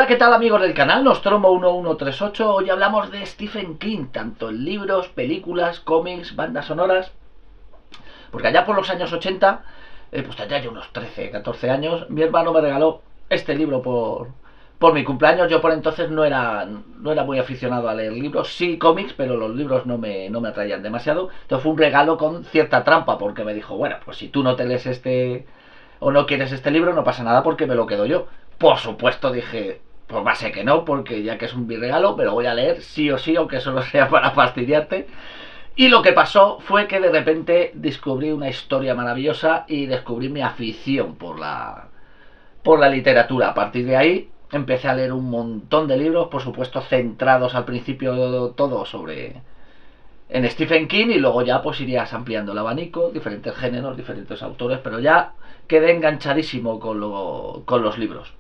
¿qué tal amigos del canal? Nostromo 1138. Hoy hablamos de Stephen King, tanto en libros, películas, cómics, bandas sonoras. Porque allá por los años 80, pues allá ya unos 13, 14 años, mi hermano me regaló este libro por mi cumpleaños. Yo por entonces no era muy aficionado a leer libros, sí cómics, pero los libros no me atraían demasiado. Entonces fue un regalo con cierta trampa, porque me dijo, bueno, pues si tú no te lees o no quieres este libro, no pasa nada porque me lo quedo yo. Por supuesto dije, pues va a ser que no, porque ya que es un mi regalo, me lo voy a leer sí o sí, aunque solo sea para fastidiarte. Y lo que pasó fue que de repente descubrí una historia maravillosa y descubrí mi afición por la literatura. A partir de ahí empecé a leer un montón de libros, por supuesto centrados al principio todo en Stephen King, y luego ya pues irías ampliando el abanico, diferentes géneros, diferentes autores, pero ya quedé enganchadísimo con los libros.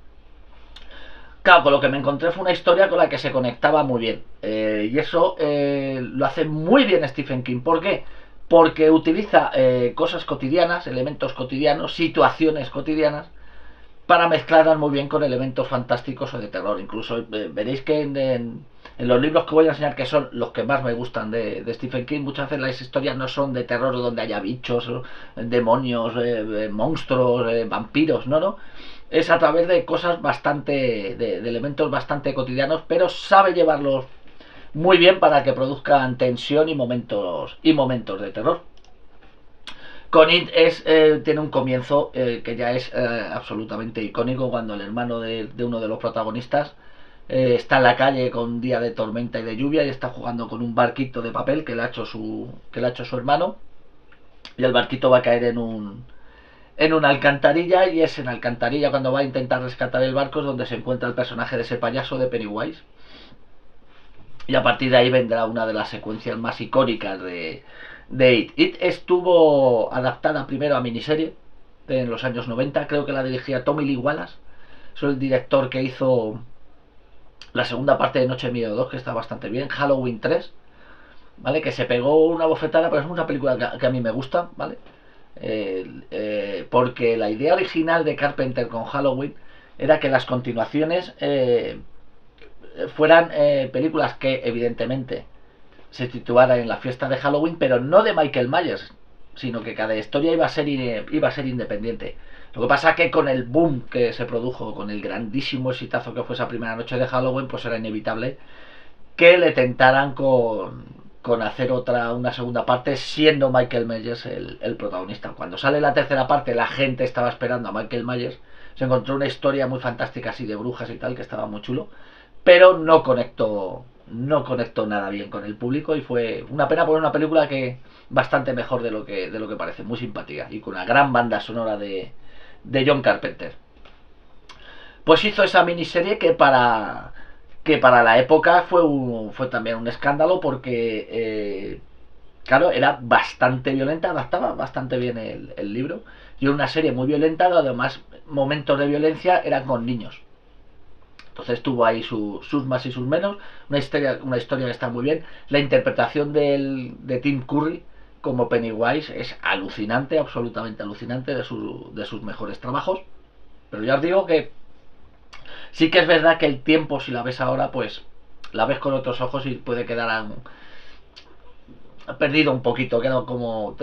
Claro, con lo que me encontré fue una historia con la que se conectaba muy bien. Y eso lo hace muy bien Stephen King. ¿Por qué? Porque utiliza cosas cotidianas, elementos cotidianos, situaciones cotidianas, para mezclarlas muy bien con elementos fantásticos o de terror. Incluso veréis que en los libros que voy a enseñar, que son los que más me gustan de Stephen King, muchas veces las historias no son de terror donde haya bichos, demonios, monstruos, vampiros, no. Es a través de cosas de elementos bastante cotidianos, pero sabe llevarlos muy bien para que produzcan tensión y momentos de terror. Con It tiene un comienzo que ya es absolutamente icónico, cuando el hermano de uno de los protagonistas está en la calle con un día de tormenta y de lluvia y está jugando con un barquito de papel que le ha hecho su hermano, y el barquito va a caer en una alcantarilla, y es en la alcantarilla, cuando va a intentar rescatar el barco, es donde se encuentra el personaje de ese payaso de Pennywise. Y a partir de ahí vendrá una de las secuencias más icónicas de It. It estuvo adaptada primero a miniserie en los años 90, creo que la dirigía Tommy Lee Wallace. Es el director que hizo la segunda parte de Noche Miedo 2, que está bastante bien, Halloween 3, ¿vale? Que se pegó una bofetada, pero es una película que a mí me gusta, ¿vale? Porque la idea original de Carpenter con Halloween era que las continuaciones fueran películas que evidentemente se situaran en la fiesta de Halloween, pero no de Michael Myers, sino que cada historia iba a ser independiente. Lo que pasa que con el boom que se produjo, con el grandísimo exitazo que fue esa primera noche de Halloween, pues era inevitable que le tentaran con hacer una segunda parte, siendo Michael Myers el protagonista. Cuando sale la tercera parte, la gente estaba esperando a Michael Myers. Se encontró una historia muy fantástica así de brujas y tal, que estaba muy chulo, pero no conectó nada bien con el público, y fue una pena, por una película que bastante mejor de lo que parece, muy simpática y con una gran banda sonora de John Carpenter. Pues hizo esa miniserie que para la época fue también un escándalo, porque claro, era bastante violenta, adaptaba bastante bien el libro, y era una serie muy violenta, además momentos de violencia eran con niños. Entonces tuvo ahí sus más y sus menos. Una historia que está muy bien. La interpretación de Tim Curry como Pennywise es alucinante, absolutamente alucinante, de sus mejores trabajos. Pero ya os digo que sí que es verdad que el tiempo, si la ves ahora, pues la ves con otros ojos y puede quedar perdido un poquito, queda como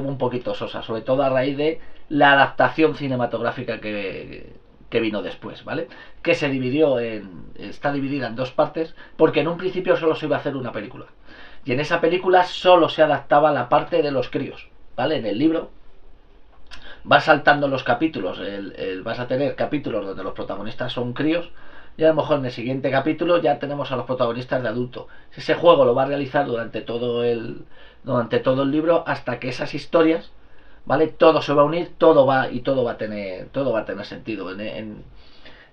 un poquito sosa, sobre todo a raíz de la adaptación cinematográfica que vino después, ¿vale? Que está dividida en dos partes, porque en un principio solo se iba a hacer una película, y en esa película solo se adaptaba la parte de los críos, ¿vale? En el libro vas saltando los capítulos, vas a tener capítulos donde los protagonistas son críos, y a lo mejor en el siguiente capítulo ya tenemos a los protagonistas de adulto. Ese juego lo va a realizar durante todo el libro, hasta que esas historias, ¿vale? Todo se va a unir, todo va a tener sentido.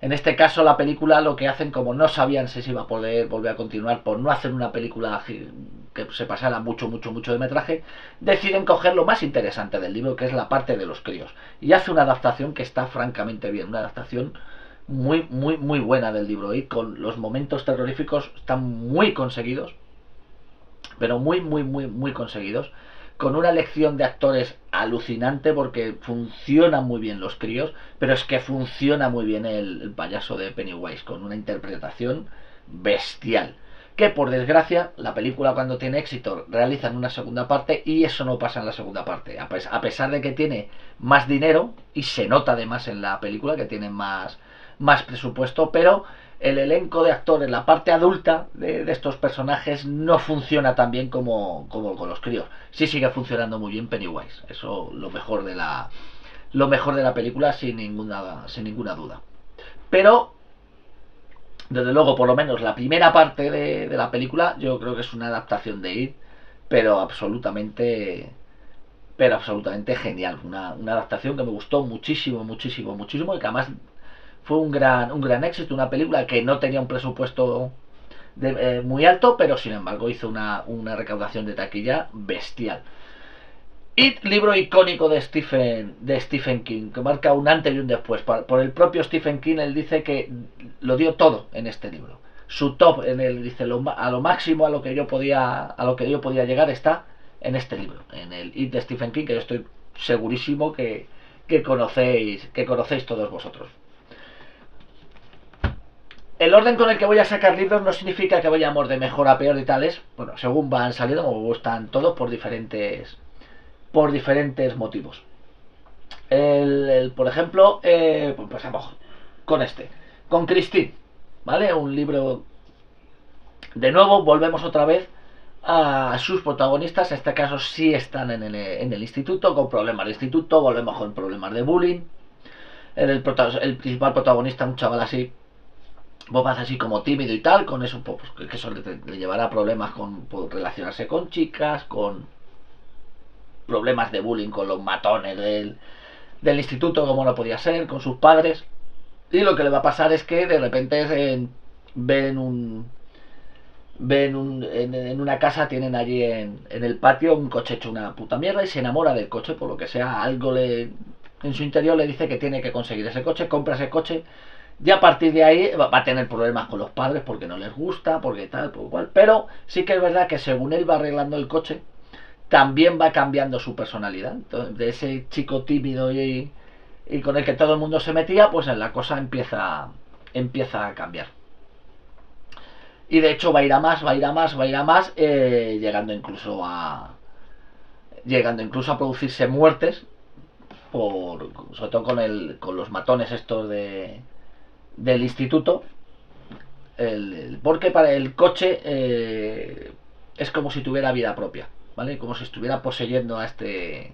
En este caso, la película, lo que hacen, como no sabían si se iba a poder volver a continuar, por no hacer una película que se pasara mucho, mucho, mucho de metraje, deciden coger lo más interesante del libro, que es la parte de los críos, y hace una adaptación que está francamente bien, una adaptación muy, muy, muy buena del libro, y con los momentos terroríficos están muy conseguidos, pero muy, muy, muy, muy conseguidos. con una elección de actores alucinante, porque funcionan muy bien los críos, pero es que funciona muy bien el payaso de Pennywise, con una interpretación bestial. Que por desgracia, la película cuando tiene éxito realizan una segunda parte y eso no pasa en la segunda parte. A pesar de que tiene más dinero, y se nota además en la película que tiene más presupuesto, pero el elenco de actores, la parte adulta de estos personajes no funciona tan bien como con los críos. Sí sigue funcionando muy bien Pennywise. Eso lo mejor de la película sin ninguna duda. Pero desde luego, por lo menos la primera parte de la película, yo creo que es una adaptación de It, pero absolutamente genial. Una adaptación que me gustó muchísimo, muchísimo, muchísimo, y que además fue un gran éxito. Una película que no tenía un presupuesto muy alto, pero sin embargo hizo una recaudación de taquilla bestial. It, libro icónico de Stephen King, que marca un antes y un después. Por el propio Stephen King, él dice que lo dio todo en este libro. Su top, dice, a lo máximo a lo que yo podía llegar está en este libro, en el It de Stephen King, que yo estoy segurísimo que conocéis todos vosotros. El orden con el que voy a sacar libros no significa que vayamos de mejor a peor y tales. Bueno, según van saliendo, me gustan todos por diferentes motivos. Por ejemplo, pues con con Christine, ¿vale? Un libro. De nuevo, volvemos otra vez a sus protagonistas. En este caso, sí están en el instituto, con problemas de instituto. Volvemos con problemas de bullying. El principal protagonista, un chaval así, pues así como tímido y tal, con eso, pues, que eso le llevará problemas con relacionarse con chicas, con problemas de bullying con los matones del instituto, como no podía ser, con sus padres. Y lo que le va a pasar es que de repente en una casa, tienen allí en el patio un coche hecho una puta mierda, y se enamora del coche. Por lo que sea, algo en su interior le dice que tiene que conseguir ese coche, compra ese coche, y a partir de ahí va a tener problemas con los padres porque no les gusta, porque tal, por cual. Pero sí que es verdad que según él va arreglando el coche, también va cambiando su personalidad. Entonces, de ese chico tímido y con el que todo el mundo se metía, pues la cosa empieza a cambiar. Y de hecho va a ir a más, va a ir a más, va a ir a más, llegando incluso a producirse muertes, sobre todo con los matones estos del instituto. Porque para el coche es como si tuviera vida propia, ¿vale? Como si estuviera poseyendo a este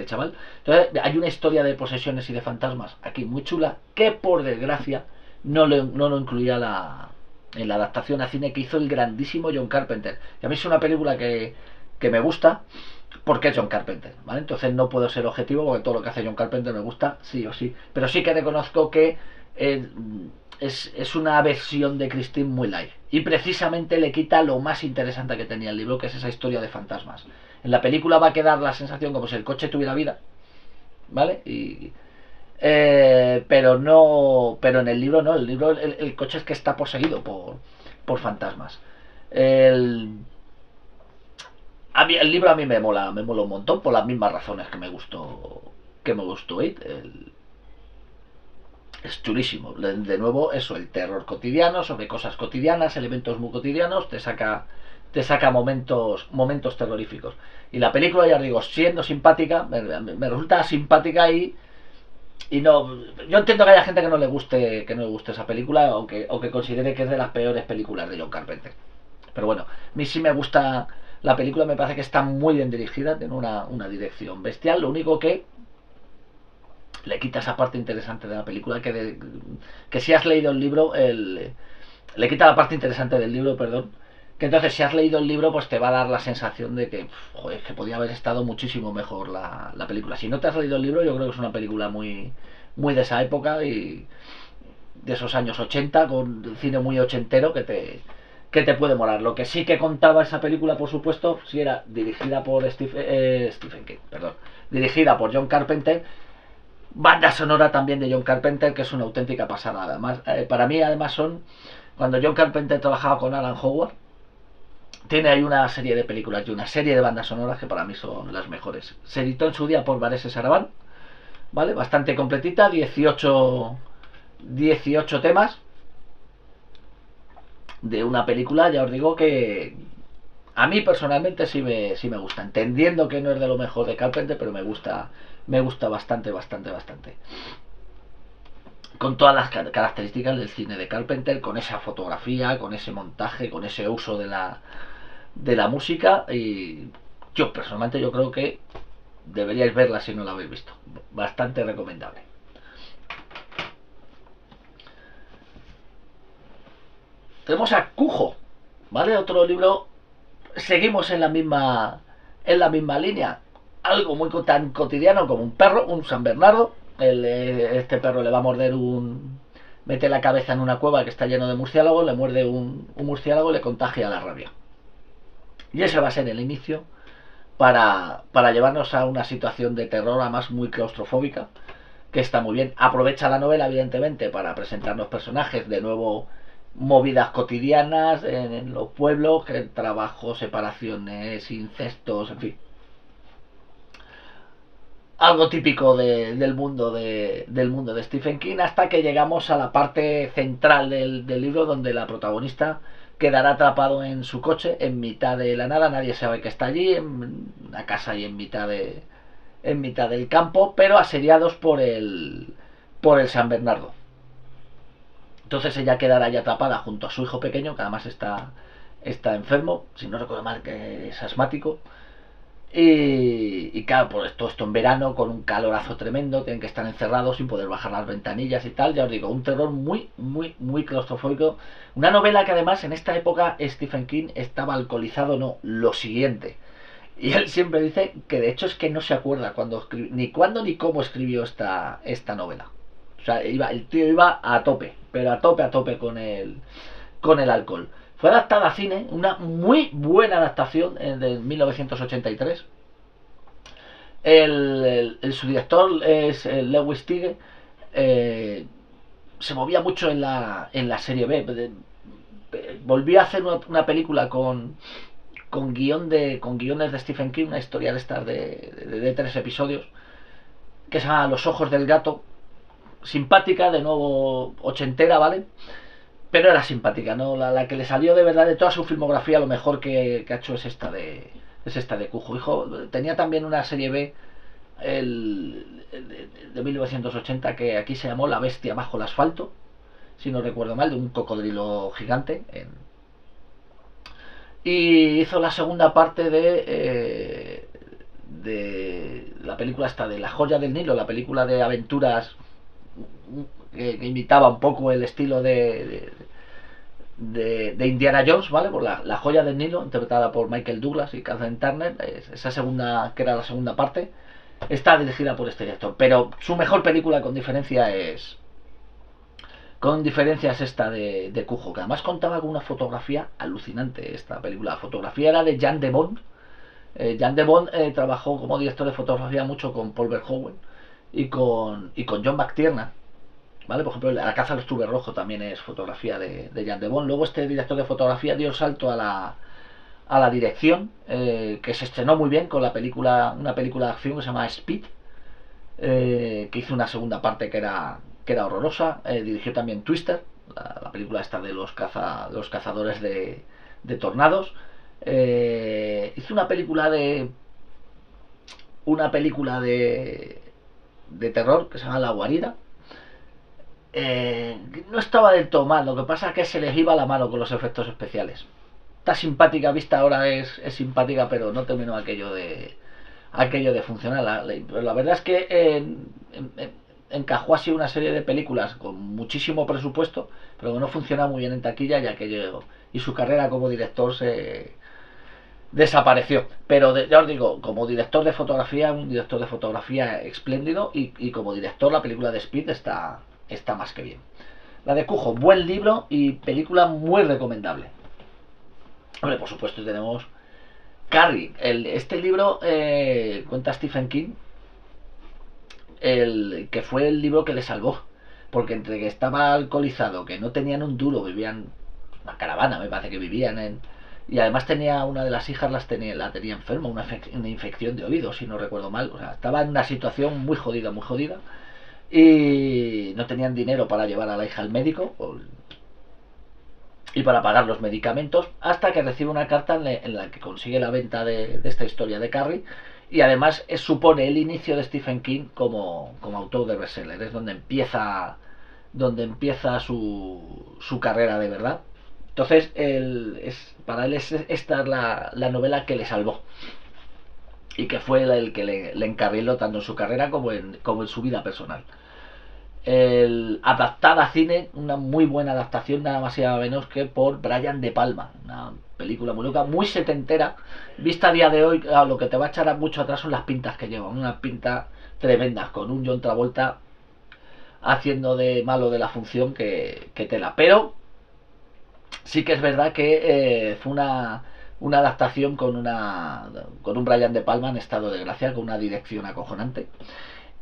chaval. Entonces hay una historia de posesiones y de fantasmas aquí muy chula, que por desgracia no lo incluía en la adaptación a cine que hizo el grandísimo John Carpenter. Y a mí es una película que me gusta porque es John Carpenter, ¿vale? Entonces no puedo ser objetivo, porque todo lo que hace John Carpenter me gusta, sí o sí. Pero sí que reconozco que es una versión de Christine muy light. Y precisamente le quita lo más interesante que tenía el libro, que es esa historia de fantasmas. En la película va a quedar la sensación como si el coche tuviera vida, ¿vale? Pero en el libro no. El libro, el coche es que está poseído por fantasmas. El libro a mí me mola un montón, por las mismas razones que me gustó It. Es chulísimo. De nuevo, eso, el terror cotidiano, sobre cosas cotidianas, elementos muy cotidianos, te saca momentos terroríficos. Y la película, ya os digo, siendo simpática, me resulta simpática, y no. Yo entiendo que haya gente que no le guste esa película, o que considere que es de las peores películas de John Carpenter. Pero bueno, a mí sí me gusta la película, me parece que está muy bien dirigida, tiene una dirección bestial. Lo único que le quita esa parte interesante de la película, que si has leído el libro, le quita la parte interesante del libro, perdón. Que entonces, si has leído el libro, pues te va a dar la sensación de que, joder, que podía haber estado muchísimo mejor la película. Si no te has leído el libro, yo creo que es una película muy, muy de esa época, y de esos años 80, con cine muy ochentero, que te puede molar. Lo que sí que contaba esa película, por supuesto, si era dirigida por Stephen King, perdón, dirigida por John Carpenter. Banda sonora también de John Carpenter, que es una auténtica pasada. Además, para mí, además, cuando John Carpenter trabajaba con Alan Howard, Tiene ahí una serie de películas y una serie de bandas sonoras que para mí son las mejores. Se editó en su día por Varese Sarabán, ¿vale? Bastante completita, 18 temas de una película, ya os digo que a mí personalmente sí me gusta, entendiendo que no es de lo mejor de Carpenter, pero me gusta bastante, bastante, bastante. Con todas las características del cine de Carpenter, con esa fotografía, con ese montaje, con ese uso de la música. Y yo personalmente yo creo que deberíais verla si no la habéis visto. Bastante recomendable. Tenemos a Cujo, ¿vale? Otro libro. Seguimos en la misma línea. Algo muy tan cotidiano como un perro, un San Bernardo. Este perro le va a morder mete la cabeza en una cueva que está lleno de murciélagos, le muerde un murciélago y le contagia la rabia. Y ese va a ser el inicio para llevarnos a una situación de terror, además muy claustrofóbica, que está muy bien. Aprovecha la novela, evidentemente, para presentarnos personajes, de nuevo movidas cotidianas en los pueblos, trabajo, separaciones, incestos, en fin. Algo típico del mundo de Stephen King, hasta que llegamos a la parte central del libro, donde la protagonista quedará atrapado en su coche en mitad de la nada. Nadie sabe que está allí, en una casa ahí en mitad del campo, pero asediados por el San Bernardo. Entonces ella quedará ya atrapada junto a su hijo pequeño, que además está enfermo, si no recuerdo mal, que es asmático. Y claro, pues todo esto en verano, con un calorazo tremendo, tienen que estar encerrados sin poder bajar las ventanillas y tal. Ya os digo, un terror muy, muy, muy claustrofóbico. Una novela que además en esta época Stephen King estaba alcoholizado, no, lo siguiente. Y él siempre dice que de hecho es que no se acuerda ni cuándo ni cómo escribió esta novela. O sea, el tío iba a tope, pero a tope con el alcohol. Fue adaptada a cine, una muy buena adaptación de 1983. Su director es Lewis Tighe. Se movía mucho en la serie B. Volvió a hacer una película con guiones de Stephen King, una historia de estas de 3 episodios, que se llama Los ojos del gato. Simpática, de nuevo ochentera, ¿vale? Pero era simpática, ¿no? La que le salió de verdad de toda su filmografía, lo mejor que ha hecho es esta de Cujo. Hijo, tenía también una serie B de 1980 que aquí se llamó La bestia bajo el asfalto, si no recuerdo mal, de un cocodrilo gigante. Y hizo la segunda parte de la película esta de La joya del Nilo, la película de aventuras que imitaba un poco el estilo de Indiana Jones, ¿vale? Por la joya del Nilo, interpretada por Michael Douglas y Kathleen Turner. Esa segunda, que era la segunda parte, está dirigida por este director. Pero su mejor película, con diferencia, es esta de Cujo, que además contaba con una fotografía alucinante. Esta película, la fotografía era de Jan de Bont. Jan de Bont trabajó como director de fotografía mucho con Paul Verhoeven y con John McTiernan, ¿vale? Por ejemplo, La caza del Estuve Rojo también es fotografía de Jan de Bont. Luego este director de fotografía dio el salto a la dirección, que se estrenó muy bien con una película de acción que se llama Speed, que hizo una segunda parte que era horrorosa. Dirigió también Twister, la película esta de los cazadores de tornados. Hizo una película de terror que se llama La guarida. No estaba del todo mal, lo que pasa es que se les iba la mano con los efectos especiales. Está simpática, vista ahora es simpática, pero no terminó aquello de funcionar. La verdad es que encajó así una serie de películas con muchísimo presupuesto, pero que no funcionaba muy bien en taquilla, y su carrera como director se desapareció. Pero ya os digo, como director de fotografía, un director de fotografía espléndido, y como director la película de Speed está más que bien. La de Cujo, buen libro y película muy recomendable. Hombre, por supuesto tenemos Carrie. Este libro cuenta Stephen King, que fue el libro que le salvó, porque entre que estaba alcoholizado, que no tenían un duro, vivían una caravana, me parece que vivían y además tenía una de las hijas, la tenía enferma, una infección de oídos, si no recuerdo mal. O sea, estaba en una situación muy jodida, y no tenían dinero para llevar a la hija al médico y para pagar los medicamentos, hasta que recibe una carta en la que consigue la venta de esta historia de Carrie, y además supone el inicio de Stephen King como autor de bestseller. Es donde empieza su carrera de verdad. Entonces, para él esta es la novela que le salvó y que fue el que le encarriló tanto en su carrera como en su vida personal. Adaptada a cine, una muy buena adaptación, nada más y nada menos que por Brian De Palma, una película muy loca, muy setentera, vista a día de hoy. Lo que te va a echar mucho atrás son las pintas que llevan, unas pintas tremendas, con un John Travolta haciendo de malo de la función que tela. Pero sí que es verdad que fue una adaptación con un Brian De Palma en estado de gracia, con una dirección acojonante.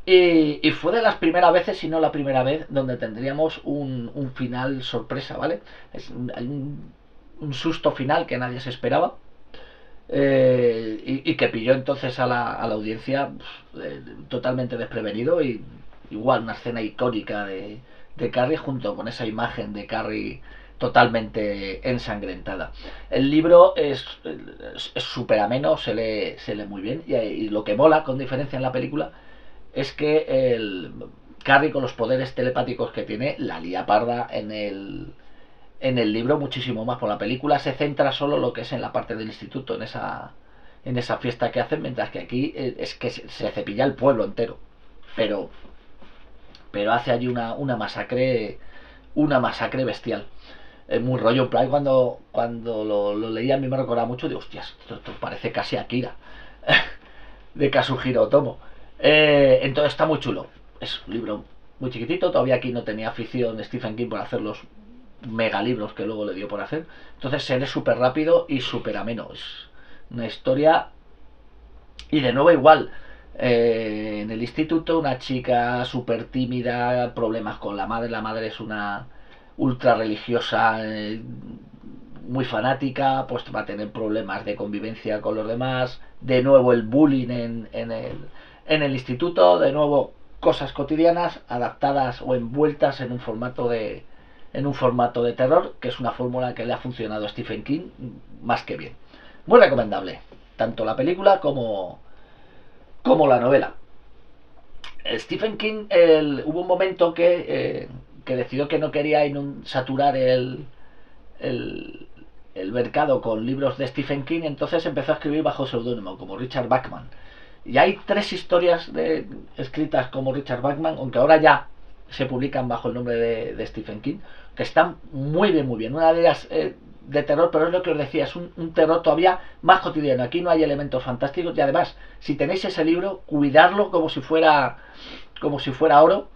Y fue de las primeras veces, si no la primera vez, donde tendríamos un final sorpresa, ¿vale? Hay un susto final que nadie se esperaba, y que pilló entonces a la audiencia totalmente desprevenido. Y igual una escena icónica de Carrie, junto con esa imagen de Carrie totalmente ensangrentada. El libro es súper ameno, se lee muy bien, y lo que mola, con diferencia en la película, es que Carrie, con los poderes telepáticos que tiene, la lía parda en el libro muchísimo más. Por la película se centra solo lo que es en la parte del instituto, en esa fiesta que hacen, mientras que aquí es que se cepilla el pueblo entero. Pero hace allí una masacre bestial. Muy rollo, en plan, cuando lo leí, a mí me recordaba mucho de, hostias, esto parece casi Akira, de Kazuhiro Otomo. Entonces está muy chulo. Es un libro muy chiquitito. Todavía aquí no tenía afición Stephen King por hacer los megalibros que luego le dio por hacer. Entonces se lee súper rápido y súper ameno. Es una historia. Y de nuevo igual. En el instituto, una chica súper tímida, problemas con la madre. La madre es una ultra religiosa, muy fanática, pues va a tener problemas de convivencia con los demás. De nuevo el bullying en el instituto. De nuevo cosas cotidianas adaptadas o envueltas en un formato de terror, que es una fórmula que le ha funcionado a Stephen King más que bien. Muy recomendable, tanto la película como la novela. Stephen King, hubo un momento que decidió que no quería saturar el mercado con libros de Stephen King. Entonces empezó a escribir bajo seudónimo, como Richard Bachman. Y hay 3 historias escritas como Richard Bachman, aunque ahora ya se publican bajo el nombre de Stephen King, que están muy bien, muy bien. Una de ellas de terror, pero es lo que os decía, es un terror todavía más cotidiano. Aquí no hay elementos fantásticos, y además, si tenéis ese libro, cuidarlo como si fuera oro,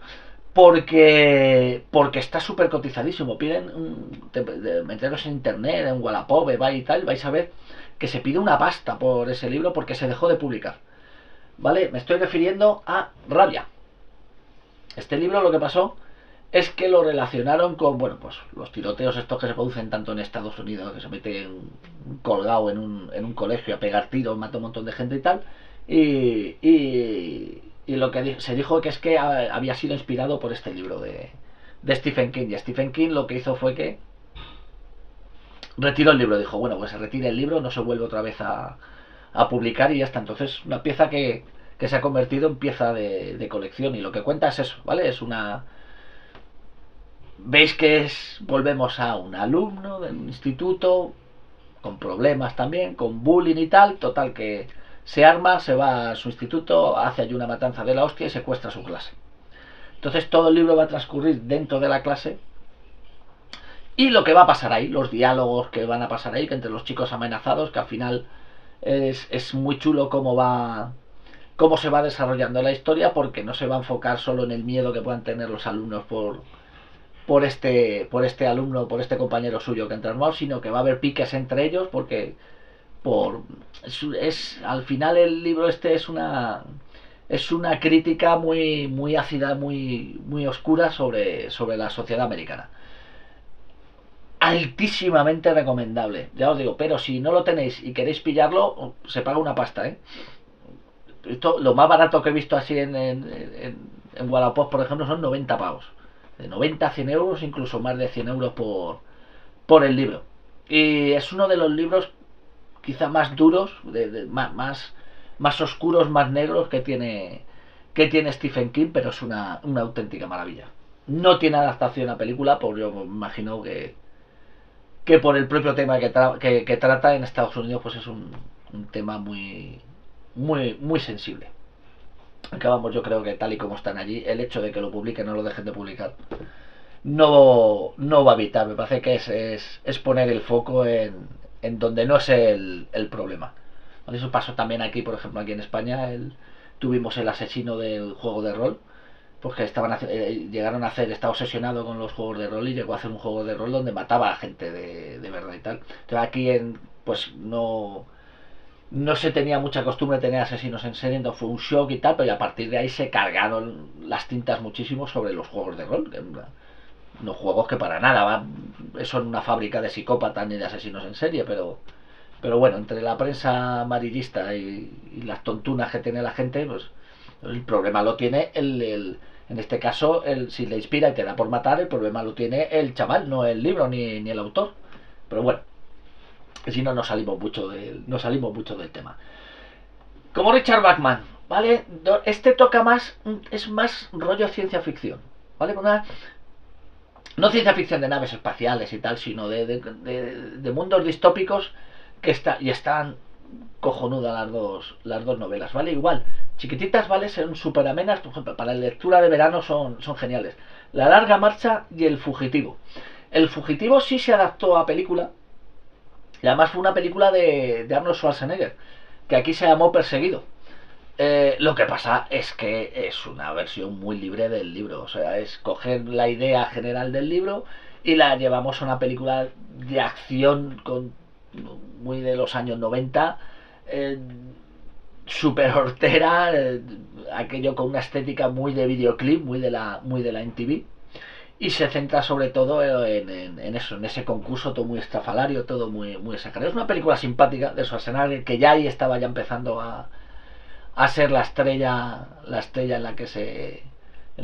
porque está súper cotizadísimo. Piden meteros en internet, en Wallapop, y tal, vais a ver que se pide una pasta por ese libro, porque se dejó de publicar. ¿Vale? Me estoy refiriendo a Rabia. Este libro, lo que pasó es que lo relacionaron con, bueno, pues los tiroteos estos que se producen tanto en Estados Unidos, que se mete un colgado en un colegio a pegar tiros, mata un montón de gente y tal. Y lo que se dijo que es que había sido inspirado por este libro de Stephen King. Y Stephen King lo que hizo fue que retiró el libro. Dijo, bueno, pues se retire el libro, no se vuelve otra vez a publicar, y ya está. Entonces, una pieza que se ha convertido en pieza de colección. Y lo que cuenta es eso, ¿vale? Veis que volvemos a un alumno del instituto con problemas también, con bullying y tal. Total, que se arma, se va a su instituto, hace allí una matanza de la hostia y secuestra su clase. Entonces todo el libro va a transcurrir dentro de la clase, y lo que va a pasar ahí, los diálogos que van a pasar ahí, que entre los chicos amenazados, que al final es muy chulo cómo se va desarrollando la historia, porque no se va a enfocar solo en el miedo que puedan tener los alumnos por este alumno, por este compañero suyo que entra armado, sino que va a haber piques entre ellos, porque al final el libro es una crítica muy muy ácida, muy muy oscura sobre la sociedad americana. altísimamente recomendable, ya os digo, pero si no lo tenéis y queréis pillarlo, se paga una pasta, ¿eh? Esto, lo más barato que he visto así en Wallapop, por ejemplo, son 90 pavos. De 90 a 100 euros, incluso más de 100 euros por el libro. Y es uno de los libros quizá más duros, más oscuros, más negros que tiene Stephen King, pero es una auténtica maravilla. No tiene adaptación a película, por yo me imagino que por el propio tema que trata en Estados Unidos, pues es un tema muy sensible. Acabamos, yo creo que tal y como están allí, el hecho de que lo publiquen o lo dejen de publicar no va a evitar. Me parece que es poner el foco en donde no es el problema. Eso pasó también aquí, por ejemplo, aquí en España. Tuvimos el asesino del juego de rol, porque llegaron a hacer, estaba obsesionado con los juegos de rol y llegó a hacer un juego de rol donde mataba a gente de verdad y tal. Entonces aquí pues no se tenía mucha costumbre de tener asesinos en serie, entonces fue un shock y tal, pero a partir de ahí se cargaron las tintas muchísimo sobre los juegos de rol. Unos juegos que para nada son una fábrica de psicópatas ni de asesinos en serie, pero bueno, entre la prensa amarillista y las tontunas que tiene la gente, pues el problema lo tiene en este caso, si le inspira y te da por matar, el problema lo tiene el chaval, no el libro ni el autor. Pero bueno, si no, no salimos mucho del tema. Como Richard Bachman, ¿vale? Este toca más, es más rollo ciencia ficción, ¿vale? No ciencia ficción de naves espaciales y tal, sino de mundos distópicos y están cojonudas las dos novelas, ¿vale? Igual, chiquititas, ¿vale? Son súper amenas, por ejemplo, para la lectura de verano son geniales. La larga marcha y El fugitivo. El fugitivo sí se adaptó a película, y además fue una película de Arnold Schwarzenegger, que aquí se llamó Perseguido. Lo que pasa es que es una versión muy libre del libro, o sea, es coger la idea general del libro y la llevamos a una película de acción muy de los años 90, super hortera, aquello con una estética muy de videoclip, muy de la MTV, y se centra sobre todo en eso, en ese concurso todo muy estrafalario, todo muy exagerado. Es una película simpática de Schwarzenegger que ya ahí estaba ya empezando a ser la estrella en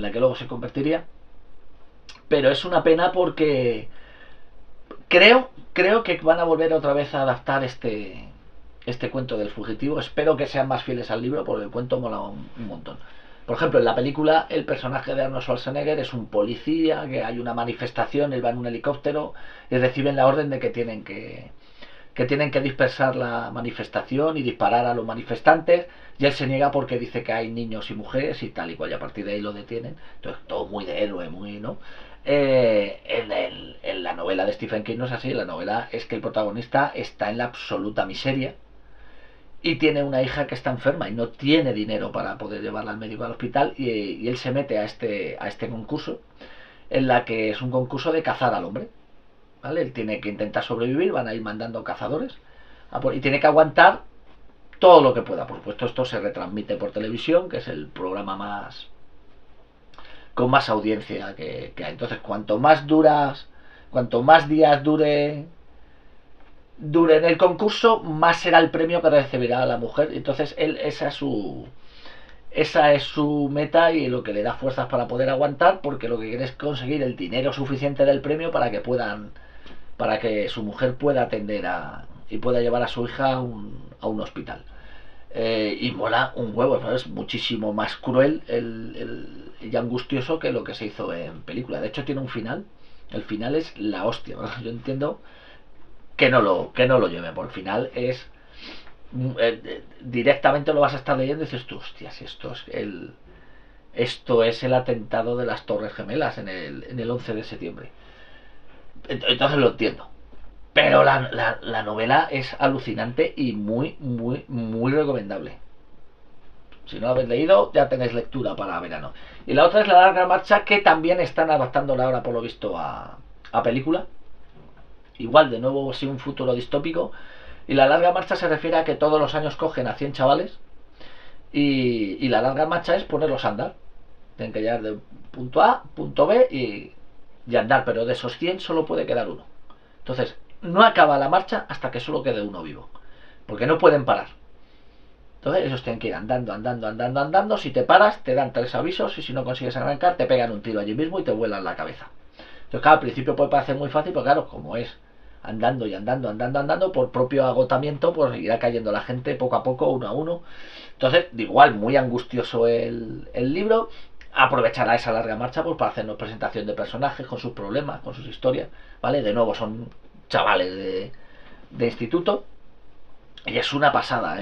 la que luego se convertiría. Pero es una pena porque creo que van a volver otra vez a adaptar este cuento del fugitivo. Espero que sean más fieles al libro porque el cuento mola un montón. Por ejemplo, en la película el personaje de Arnold Schwarzenegger es un policía, que hay una manifestación, él va en un helicóptero y reciben la orden de que tienen que dispersar la manifestación y disparar a los manifestantes, y él se niega porque dice que hay niños y mujeres y tal y cual, y a partir de ahí lo detienen. Entonces todo muy de héroe, muy, ¿no? En la novela de Stephen King no es así. La novela es que el protagonista está en la absoluta miseria y tiene una hija que está enferma y no tiene dinero para poder llevarla al médico al hospital, y él se mete a este concurso, en la que es un concurso de cazar al hombre, ¿vale? Él tiene que intentar sobrevivir, van a ir mandando cazadores y tiene que aguantar todo lo que pueda. Por supuesto, esto se retransmite por televisión, que es el programa con más audiencia que hay. Entonces, cuanto más días dure en el concurso, más será el premio que recibirá la mujer. Entonces, esa es su meta y lo que le da fuerzas para poder aguantar, porque lo que quiere es conseguir el dinero suficiente del premio para que su mujer pueda atender y pueda llevar a su hija a un hospital. Y mola un huevo, ¿sabes? Muchísimo más cruel y angustioso que lo que se hizo en película. De hecho, tiene un final. El final es la hostia, ¿verdad? Yo entiendo que no lo lleve. Por el final es directamente lo vas a estar leyendo y dices tú, hostias, esto es el atentado de las Torres Gemelas en el 11 de septiembre. Entonces lo entiendo. Pero la novela es alucinante y muy recomendable. Si no lo habéis leído, ya tenéis lectura para verano. Y la otra es La larga marcha, que también están adaptándola ahora, por lo visto, a película. Igual, de nuevo, sí, un futuro distópico. Y La larga marcha se refiere a que todos los años cogen a 100 chavales y la larga marcha es ponerlos a andar. Tienen que llegar de punto A, punto B y andar, pero de esos 100 solo puede quedar uno. Entonces, no acaba la marcha hasta que solo quede uno vivo, porque no pueden parar. Entonces ellos tienen que ir andando, andando, andando, andando. Si te paras, te dan 3 avisos y si no consigues arrancar, te pegan un tiro allí mismo y te vuelan la cabeza. Entonces, claro, al principio puede parecer muy fácil, pero claro, como es andando y andando, andando, andando, por propio agotamiento, pues irá cayendo la gente poco a poco, uno a uno. Entonces, de igual, muy angustioso el libro. Aprovechará esa larga marcha pues para hacernos presentación de personajes con sus problemas, con sus historias, ¿vale? De nuevo son chavales de instituto y es una pasada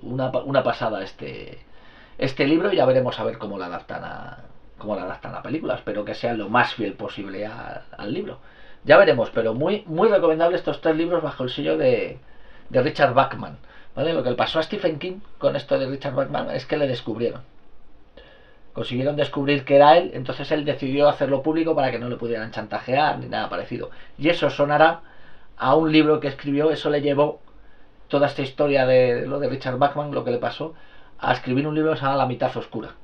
una pasada este libro, y ya veremos a ver cómo lo adaptan a película. Espero que sea lo más fiel posible al libro. Ya veremos, pero muy, muy recomendable estos 3 libros bajo el sello de Richard Bachman. ¿Vale? Lo que le pasó a Stephen King con esto de Richard Bachman es que le descubrieron. Consiguieron descubrir que era él, entonces él decidió hacerlo público para que no le pudieran chantajear ni nada parecido. Y eso sonará a un libro que escribió, eso le llevó toda esta historia de lo de Richard Bachman, lo que le pasó, a escribir un libro que se llama La mitad oscura,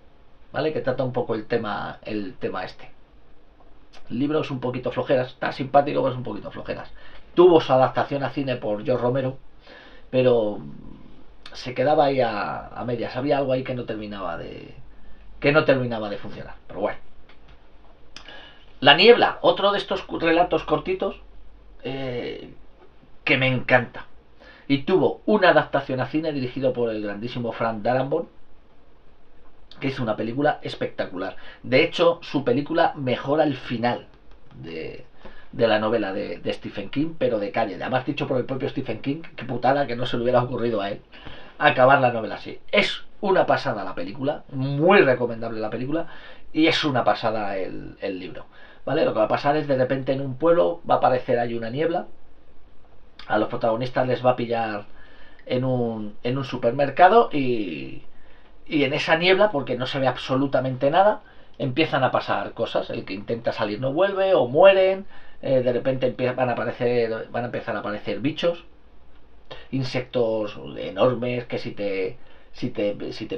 ¿vale? Que trata un poco el tema este. El libro es un poquito flojeras, está simpático, pero es un poquito flojeras. Tuvo su adaptación a cine por George Romero, pero se quedaba ahí a medias. Había algo ahí que no terminaba de funcionar. Pero bueno. La niebla, otro de estos relatos cortitos que me encanta. Y tuvo una adaptación a cine dirigido por el grandísimo Frank Darabont, que hizo una película espectacular. De hecho, su película mejora el final de la novela de Stephen King, pero de calle. Además, dicho por el propio Stephen King, qué putada que no se le hubiera ocurrido a él acabar la novela así. Es una pasada la película, muy recomendable la película, y es una pasada el libro. ¿Vale? Lo que va a pasar es, de repente en un pueblo va a aparecer ahí una niebla, a los protagonistas les va a pillar en un supermercado y en esa niebla, porque no se ve absolutamente nada, empiezan a pasar cosas. El que intenta salir no vuelve o mueren, de repente van a empezar a aparecer bichos, insectos enormes que si te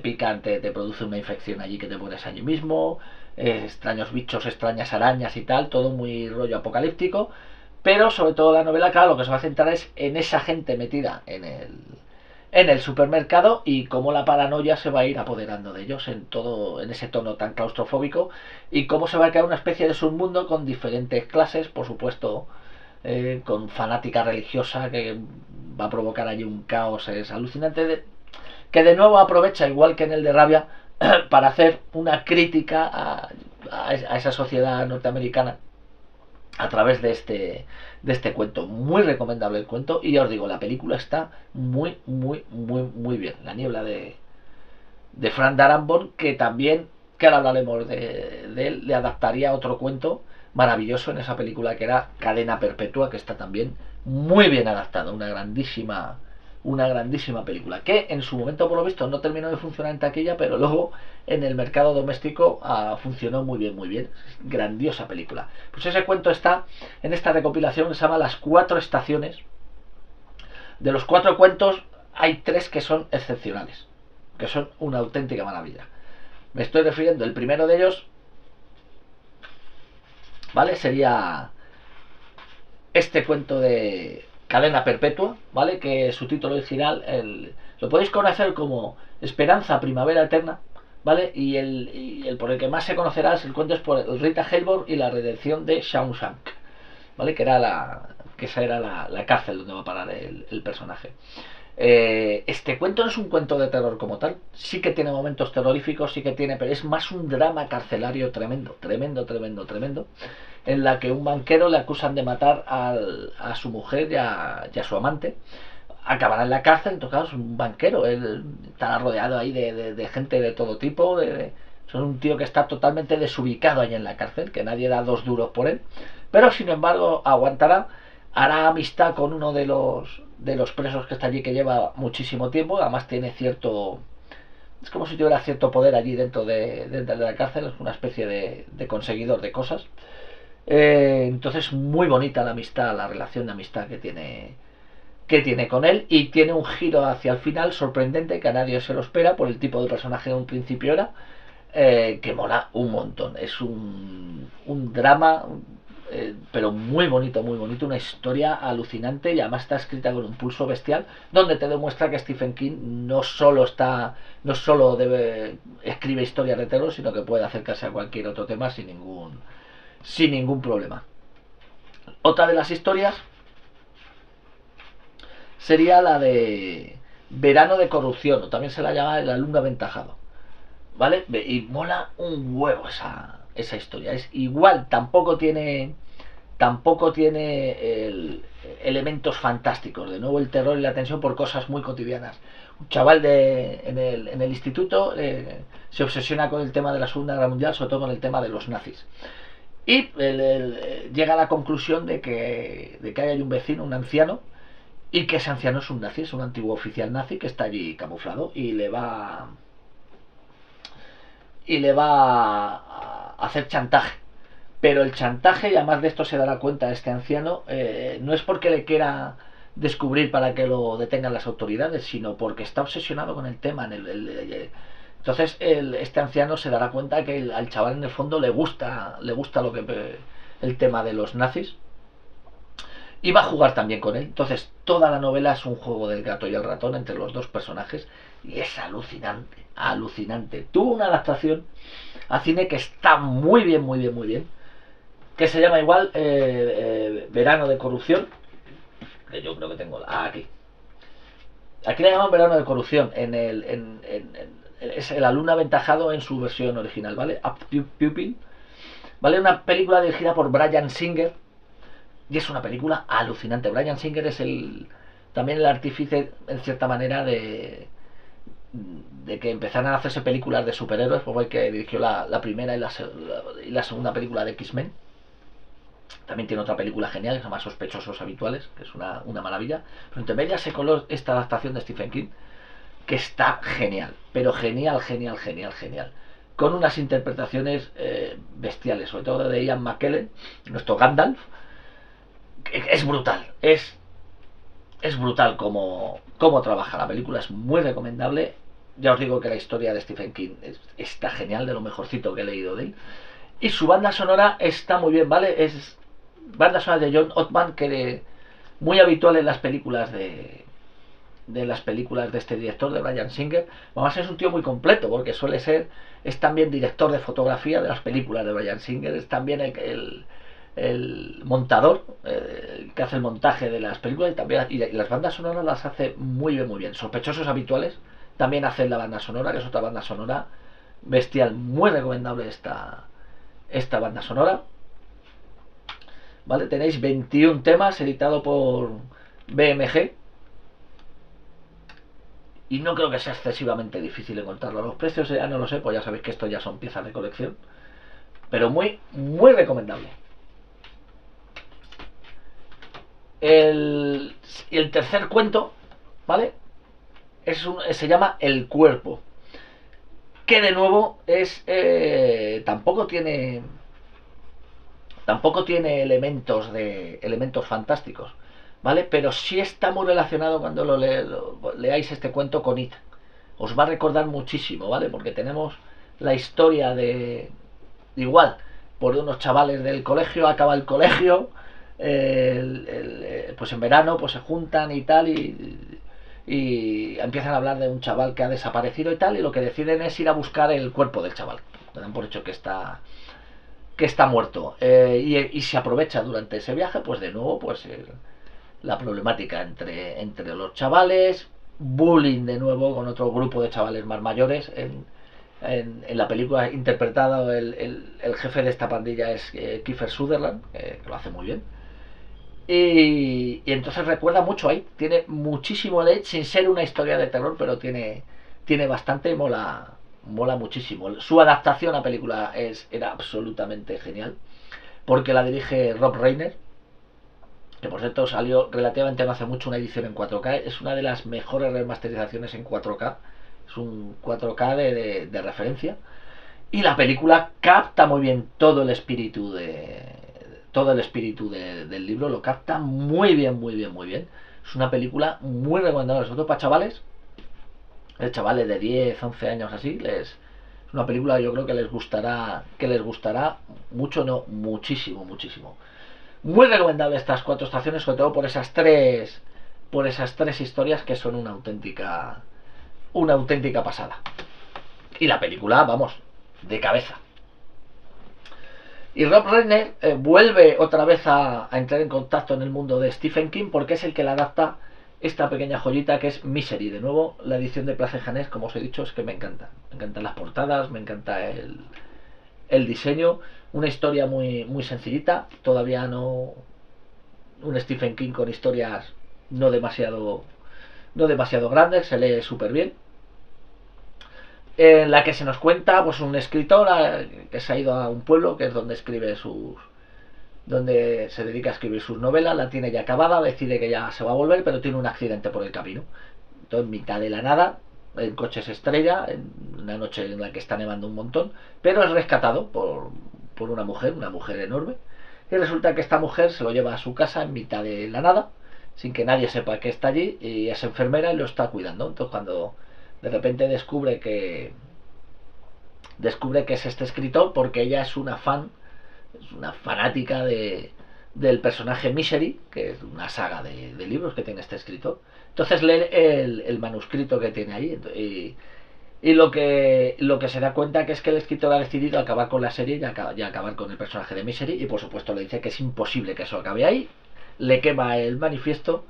pican te produce una infección allí que te mueres allí mismo, extraños bichos, extrañas arañas y tal, todo muy rollo apocalíptico. Pero sobre todo la novela, claro, lo que se va a centrar es en esa gente metida en el supermercado y cómo la paranoia se va a ir apoderando de ellos en ese tono tan claustrofóbico, y cómo se va a crear una especie de submundo con diferentes clases, por supuesto, con fanática religiosa que va a provocar allí un caos. Es alucinante, que de nuevo aprovecha, igual que en el de Rabia, para hacer una crítica a esa sociedad norteamericana a través de este cuento. Muy recomendable el cuento, y ya os digo, la película está muy, muy, muy, muy bien. La niebla de Frank Darabont, que también, que ahora hablaremos de él, le adaptaría otro cuento maravilloso en esa película que era Cadena Perpetua, que está también muy bien adaptada, una grandísima película, que en su momento por lo visto no terminó de funcionar en taquilla, pero luego en el mercado doméstico funcionó muy bien, grandiosa película. Pues ese cuento está en esta recopilación que se llama Las 4 estaciones. De los 4 cuentos hay 3 que son excepcionales, que son una auténtica maravilla. Me estoy refiriendo, el primero de ellos, ¿vale? Sería este cuento de Cadena Perpetua, ¿vale? Que su título original lo podéis conocer como Esperanza Primavera Eterna, ¿vale? Y el por el que más se conocerá el cuento es por el Rita Hayworth y la redención de Shawshank, ¿vale? Que esa era la cárcel donde va a parar el personaje. Este cuento no es un cuento de terror como tal, sí que tiene momentos terroríficos, sí que tiene, pero es más un drama carcelario tremendo, en la que un banquero le acusan de matar a su mujer y a su amante. Acabará en la cárcel. Entonces, claro, es un banquero, él está rodeado ahí de gente de todo tipo, son un tío que está totalmente desubicado ahí en la cárcel, que nadie da 2 duros por él, pero sin embargo aguantará, hará amistad con uno de los presos que está allí, que lleva muchísimo tiempo, además tiene es como si tuviera cierto poder allí dentro de la cárcel, es una especie de conseguidor de cosas. Entonces, muy bonita la amistad, la relación de amistad que tiene con él, y tiene un giro hacia el final sorprendente que a nadie se lo espera por el tipo de personaje de un principio era, que mola un montón. Es un drama pero muy bonito, una historia alucinante y además está escrita con un pulso bestial, donde te demuestra que Stephen King no solo escribe historias de terror, sino que puede acercarse a cualquier otro tema sin ningún problema. Otra de las historias sería la de Verano de corrupción, o también se la llama El alumno aventajado, ¿vale? Y mola un huevo esa historia. Es igual, tampoco tiene elementos fantásticos. De nuevo el terror y la tensión por cosas muy cotidianas. Un chaval en el instituto se obsesiona con el tema de la Segunda Guerra Mundial, sobre todo con el tema de los nazis. Y llega a la conclusión de que hay un vecino, un anciano, y que ese anciano es un nazi, es un antiguo oficial nazi que está allí camuflado y le va a hacer chantaje. Pero el chantaje, y además de esto se dará cuenta este anciano, no es porque le quiera descubrir para que lo detengan las autoridades, sino porque está obsesionado con el tema. Entonces este anciano se dará cuenta que al chaval en el fondo le gusta el tema de los nazis, y va a jugar también con él. Entonces toda la novela es un juego del gato y el ratón entre los dos personajes y es alucinante. Tuvo una adaptación a cine que está muy bien, que se llama igual Verano de corrupción, que yo creo que tengo aquí le llaman Verano de corrupción, es el alumno aventajado en su versión original, ¿vale? Up Pupil, ¿vale? Una película dirigida por Bryan Singer y es una película alucinante. Bryan Singer es también el artífice, en cierta manera, de que empezaran a hacerse películas de superhéroes, pues el que dirigió la primera y la segunda película de X-Men. También tiene otra película genial que se llama Sospechosos Habituales, que es una maravilla. Pero entre medias se coló esta adaptación de Stephen King, que está genial, pero genial, con unas interpretaciones bestiales, sobre todo de Ian McKellen, nuestro Gandalf. Es brutal, es brutal como trabaja la película, es muy recomendable. Ya os digo que la historia de Stephen King está genial, de lo mejorcito que he leído de él. Y su banda sonora está muy bien, ¿vale? Es banda sonora de John Ottman, que muy habitual en las películas de este director, de Bryan Singer. Además es un tío muy completo, porque es también director de fotografía de las películas de Bryan Singer, es también el montador, que hace el montaje de las películas, y las bandas sonoras las hace muy bien. Sospechosos Habituales también hacen la banda sonora, que es otra banda sonora bestial, muy recomendable esta banda sonora, ¿vale? Tenéis 21 temas, editado por BMG, y no creo que sea excesivamente difícil encontrarlo. Los precios ya no lo sé, pues ya sabéis que esto ya son piezas de colección, pero muy recomendable. El tercer cuento, ¿vale? Se llama El cuerpo, que de nuevo tampoco tiene elementos fantásticos, ¿vale? Pero sí está muy relacionado, cuando leáis este cuento, con It. Os va a recordar muchísimo, ¿vale? Porque tenemos la historia igual, por unos chavales del colegio, acaba el colegio, pues en verano pues se juntan y tal, y empiezan a hablar de un chaval que ha desaparecido y tal, y lo que deciden es ir a buscar el cuerpo del chaval. Le dan por hecho que está muerto, y se aprovecha durante ese viaje, pues de nuevo, pues la problemática entre los chavales, bullying de nuevo con otro grupo de chavales más mayores. En la película interpretado el jefe de esta pandilla es Kiefer Sutherland, que lo hace muy bien. Y entonces recuerda mucho ahí, tiene muchísimo de, sin ser una historia de terror, pero tiene bastante, y mola muchísimo. Su adaptación a película era absolutamente genial, porque la dirige Rob Reiner, que por cierto salió relativamente no hace mucho una edición en 4K. Es una de las mejores remasterizaciones en 4K, es un 4K de referencia, y la película capta muy bien todo el espíritu del libro, lo capta muy bien. Es una película muy recomendable, sobre todo para chavales de 10, 11 años así. Es una película, yo creo que les gustará mucho, no, muchísimo. Muy recomendable estas 4 estaciones, sobre todo por esas tres historias que son una auténtica pasada. Y la película, vamos, de cabeza. Y Rob Reiner vuelve otra vez a entrar en contacto en el mundo de Stephen King porque es el que le adapta esta pequeña joyita que es Misery. De nuevo, la edición de Place Janés, como os he dicho, es que me encanta. Me encantan las portadas, me encanta el diseño. Una historia muy, muy sencillita. Todavía no. Un Stephen King con historias no demasiado grandes, se lee súper bien. En la que se nos cuenta pues un escritor que se ha ido a un pueblo que es donde se dedica a escribir sus novelas, la tiene ya acabada, decide que ya se va a volver, pero tiene un accidente por el camino. Entonces, en mitad de la nada, el coche se estrella en una noche en la que está nevando un montón, pero es rescatado por una mujer enorme, y resulta que esta mujer se lo lleva a su casa en mitad de la nada, sin que nadie sepa que está allí, y es enfermera y lo está cuidando. Entonces, cuando de repente descubre que es este escritor, porque ella es una fanática del personaje Misery, que es una saga de libros que tiene este escritor. Entonces lee el manuscrito que tiene ahí, y lo que se da cuenta que es que el escritor ha decidido acabar con la serie y acabar con el personaje de Misery, y por supuesto le dice que es imposible que eso acabe ahí, le quema el manifiesto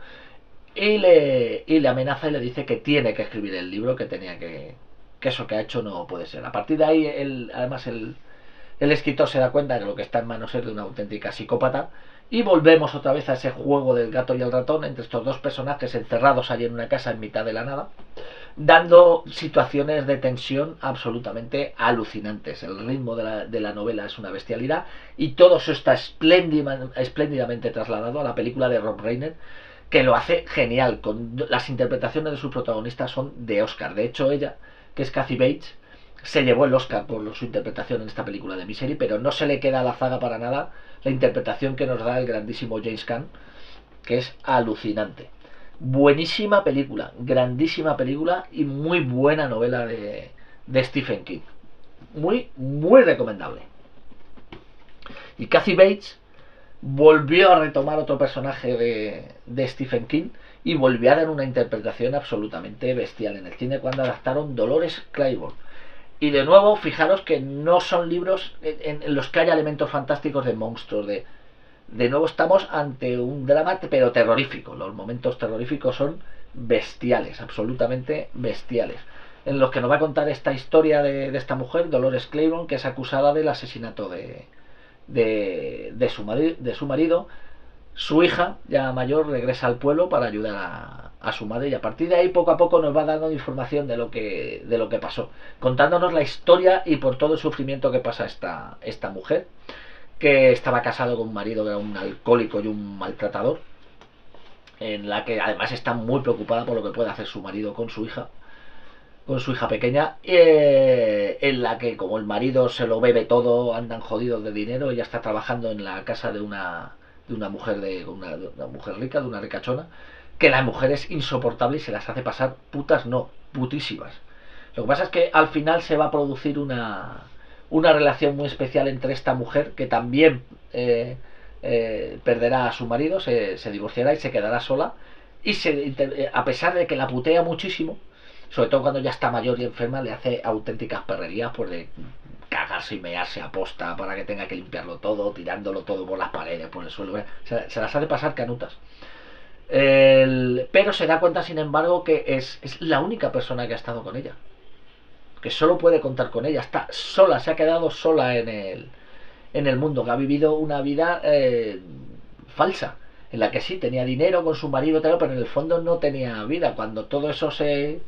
y le amenaza y le dice que tiene que escribir el libro, que eso que ha hecho no puede ser. A partir de ahí, además el escritor se da cuenta de que lo que está en manos es de una auténtica psicópata, y volvemos otra vez a ese juego del gato y el ratón entre estos dos personajes encerrados allí en una casa en mitad de la nada, dando situaciones de tensión absolutamente alucinantes. El ritmo de la novela es una bestialidad, y todo eso está espléndidamente trasladado a la película de Rob Reiner, que lo hace genial. Las interpretaciones de sus protagonistas son de Oscar. De hecho, ella, que es Kathy Bates, se llevó el Oscar por su interpretación en esta película de Misery, pero no se le queda a la zaga para nada la interpretación que nos da el grandísimo James Caan, que es alucinante. Buenísima película, grandísima película y muy buena novela de Stephen King. Muy, muy recomendable. Y Kathy Bates volvió a retomar otro personaje de Stephen King y volvió a dar una interpretación absolutamente bestial en el cine cuando adaptaron Dolores Claiborne. Y de nuevo, fijaros que no son libros en los que haya elementos fantásticos de monstruos. De nuevo estamos ante un drama, pero terrorífico. Los momentos terroríficos son bestiales, absolutamente bestiales. En los que nos va a contar esta historia de esta mujer, Dolores Claiborne, que es acusada del asesinato de su marido. Su hija, ya mayor, regresa al pueblo para ayudar a su madre, y a partir de ahí poco a poco nos va dando información de lo que pasó, contándonos la historia y por todo el sufrimiento que pasa esta mujer, que estaba casado con un marido que era un alcohólico y un maltratador, en la que además está muy preocupada por lo que puede hacer su marido con su hija pequeña, en la que como el marido se lo bebe todo, andan jodidos de dinero. Ella está trabajando en la casa de una mujer una mujer rica, de una ricachona, que la mujer es insoportable y se las hace pasar putas, no, putísimas. Lo que pasa es que al final se va a producir una relación muy especial entre esta mujer, que también perderá a su marido, se divorciará y se quedará sola, y a pesar de que la putea muchísimo, sobre todo cuando ya está mayor y enferma, le hace auténticas perrerías por de cagarse y mearse a posta para que tenga que limpiarlo todo, tirándolo todo por las paredes, por el suelo. Se las hace pasar canutas. Pero se da cuenta, sin embargo, que es la única persona que ha estado con ella, que solo puede contar con ella. Está sola, se ha quedado sola en el mundo, que ha vivido una vida falsa, en la que sí tenía dinero con su marido, pero en el fondo no tenía vida. Cuando todo eso se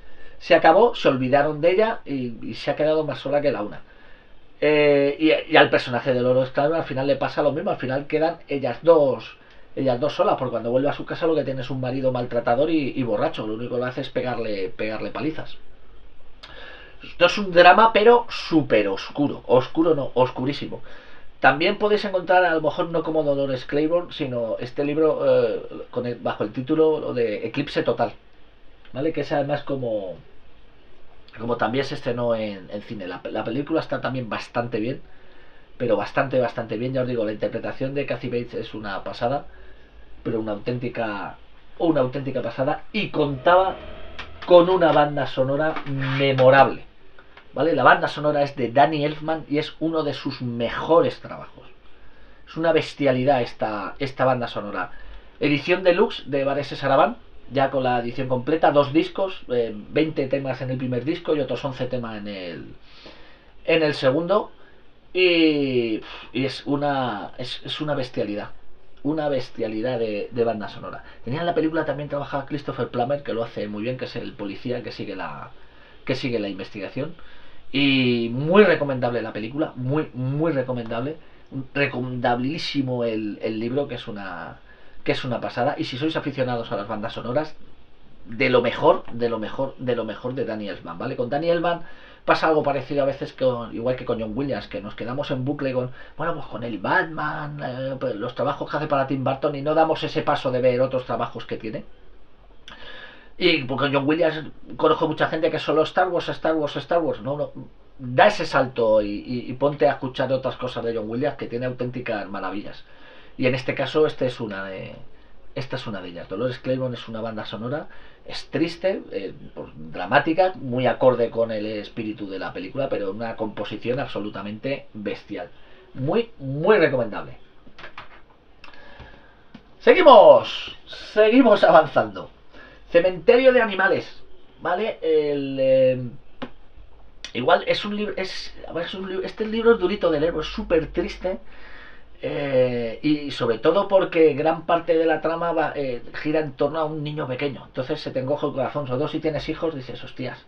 acabó, se olvidaron de ella, y se ha quedado más sola que la una. Y al personaje de Dolores Claiborne al final le pasa lo mismo. Al final quedan ellas dos solas, porque cuando vuelve a su casa lo que tiene es un marido maltratador y borracho. Lo único que le hace es pegarle palizas. Esto es un drama, pero súper oscuro. Oscuro no, oscurísimo. También podéis encontrar, a lo mejor no como Dolores Claiborne, sino este libro bajo el título de Eclipse Total, ¿vale? Que es además como también se estrenó en cine. La película está también bastante bien, pero bastante bien. Ya os digo, la interpretación de Kathy Bates es una pasada, pero una auténtica pasada, y contaba con una banda sonora memorable, ¿vale? La banda sonora es de Danny Elfman y es uno de sus mejores trabajos. Es una bestialidad esta banda sonora. Edición deluxe de Bares Sarabán, ya con la edición completa, 2 discos, 20 temas en el primer disco y otros 11 temas en el segundo. Y es una bestialidad. Una bestialidad de banda sonora. Tenía en la película también trabajaba Christopher Plummer, que lo hace muy bien, que es el policía que sigue la investigación. Y muy recomendable la película, muy recomendable. Recomendabilísimo el libro, que es una pasada. Y si sois aficionados a las bandas sonoras, de Danny Elfman, ¿vale? Con Danny Elfman pasa algo parecido a veces, igual que con John Williams, que nos quedamos en bucle con, bueno, pues con el Batman, pues los trabajos que hace para Tim Burton, y no damos ese paso de ver otros trabajos que tiene. Y porque John Williams, conozco mucha gente que solo Star Wars, Star Wars, Star Wars. No, da ese salto y ponte a escuchar otras cosas de John Williams, que tiene auténticas maravillas. Y en este caso, esta es una de ellas. Dolores Claiborne es una banda sonora, es triste, pues, dramática, muy acorde con el espíritu de la película, pero una composición absolutamente bestial. Muy recomendable. Seguimos avanzando. Cementerio de animales, ¿vale? Igual es un libro, este libro es durito de leer, es súper triste. Y sobre todo porque gran parte de la trama gira en torno a un niño pequeño. Entonces se te encoge el corazón. Sobre todo si tienes hijos, dices, hostias.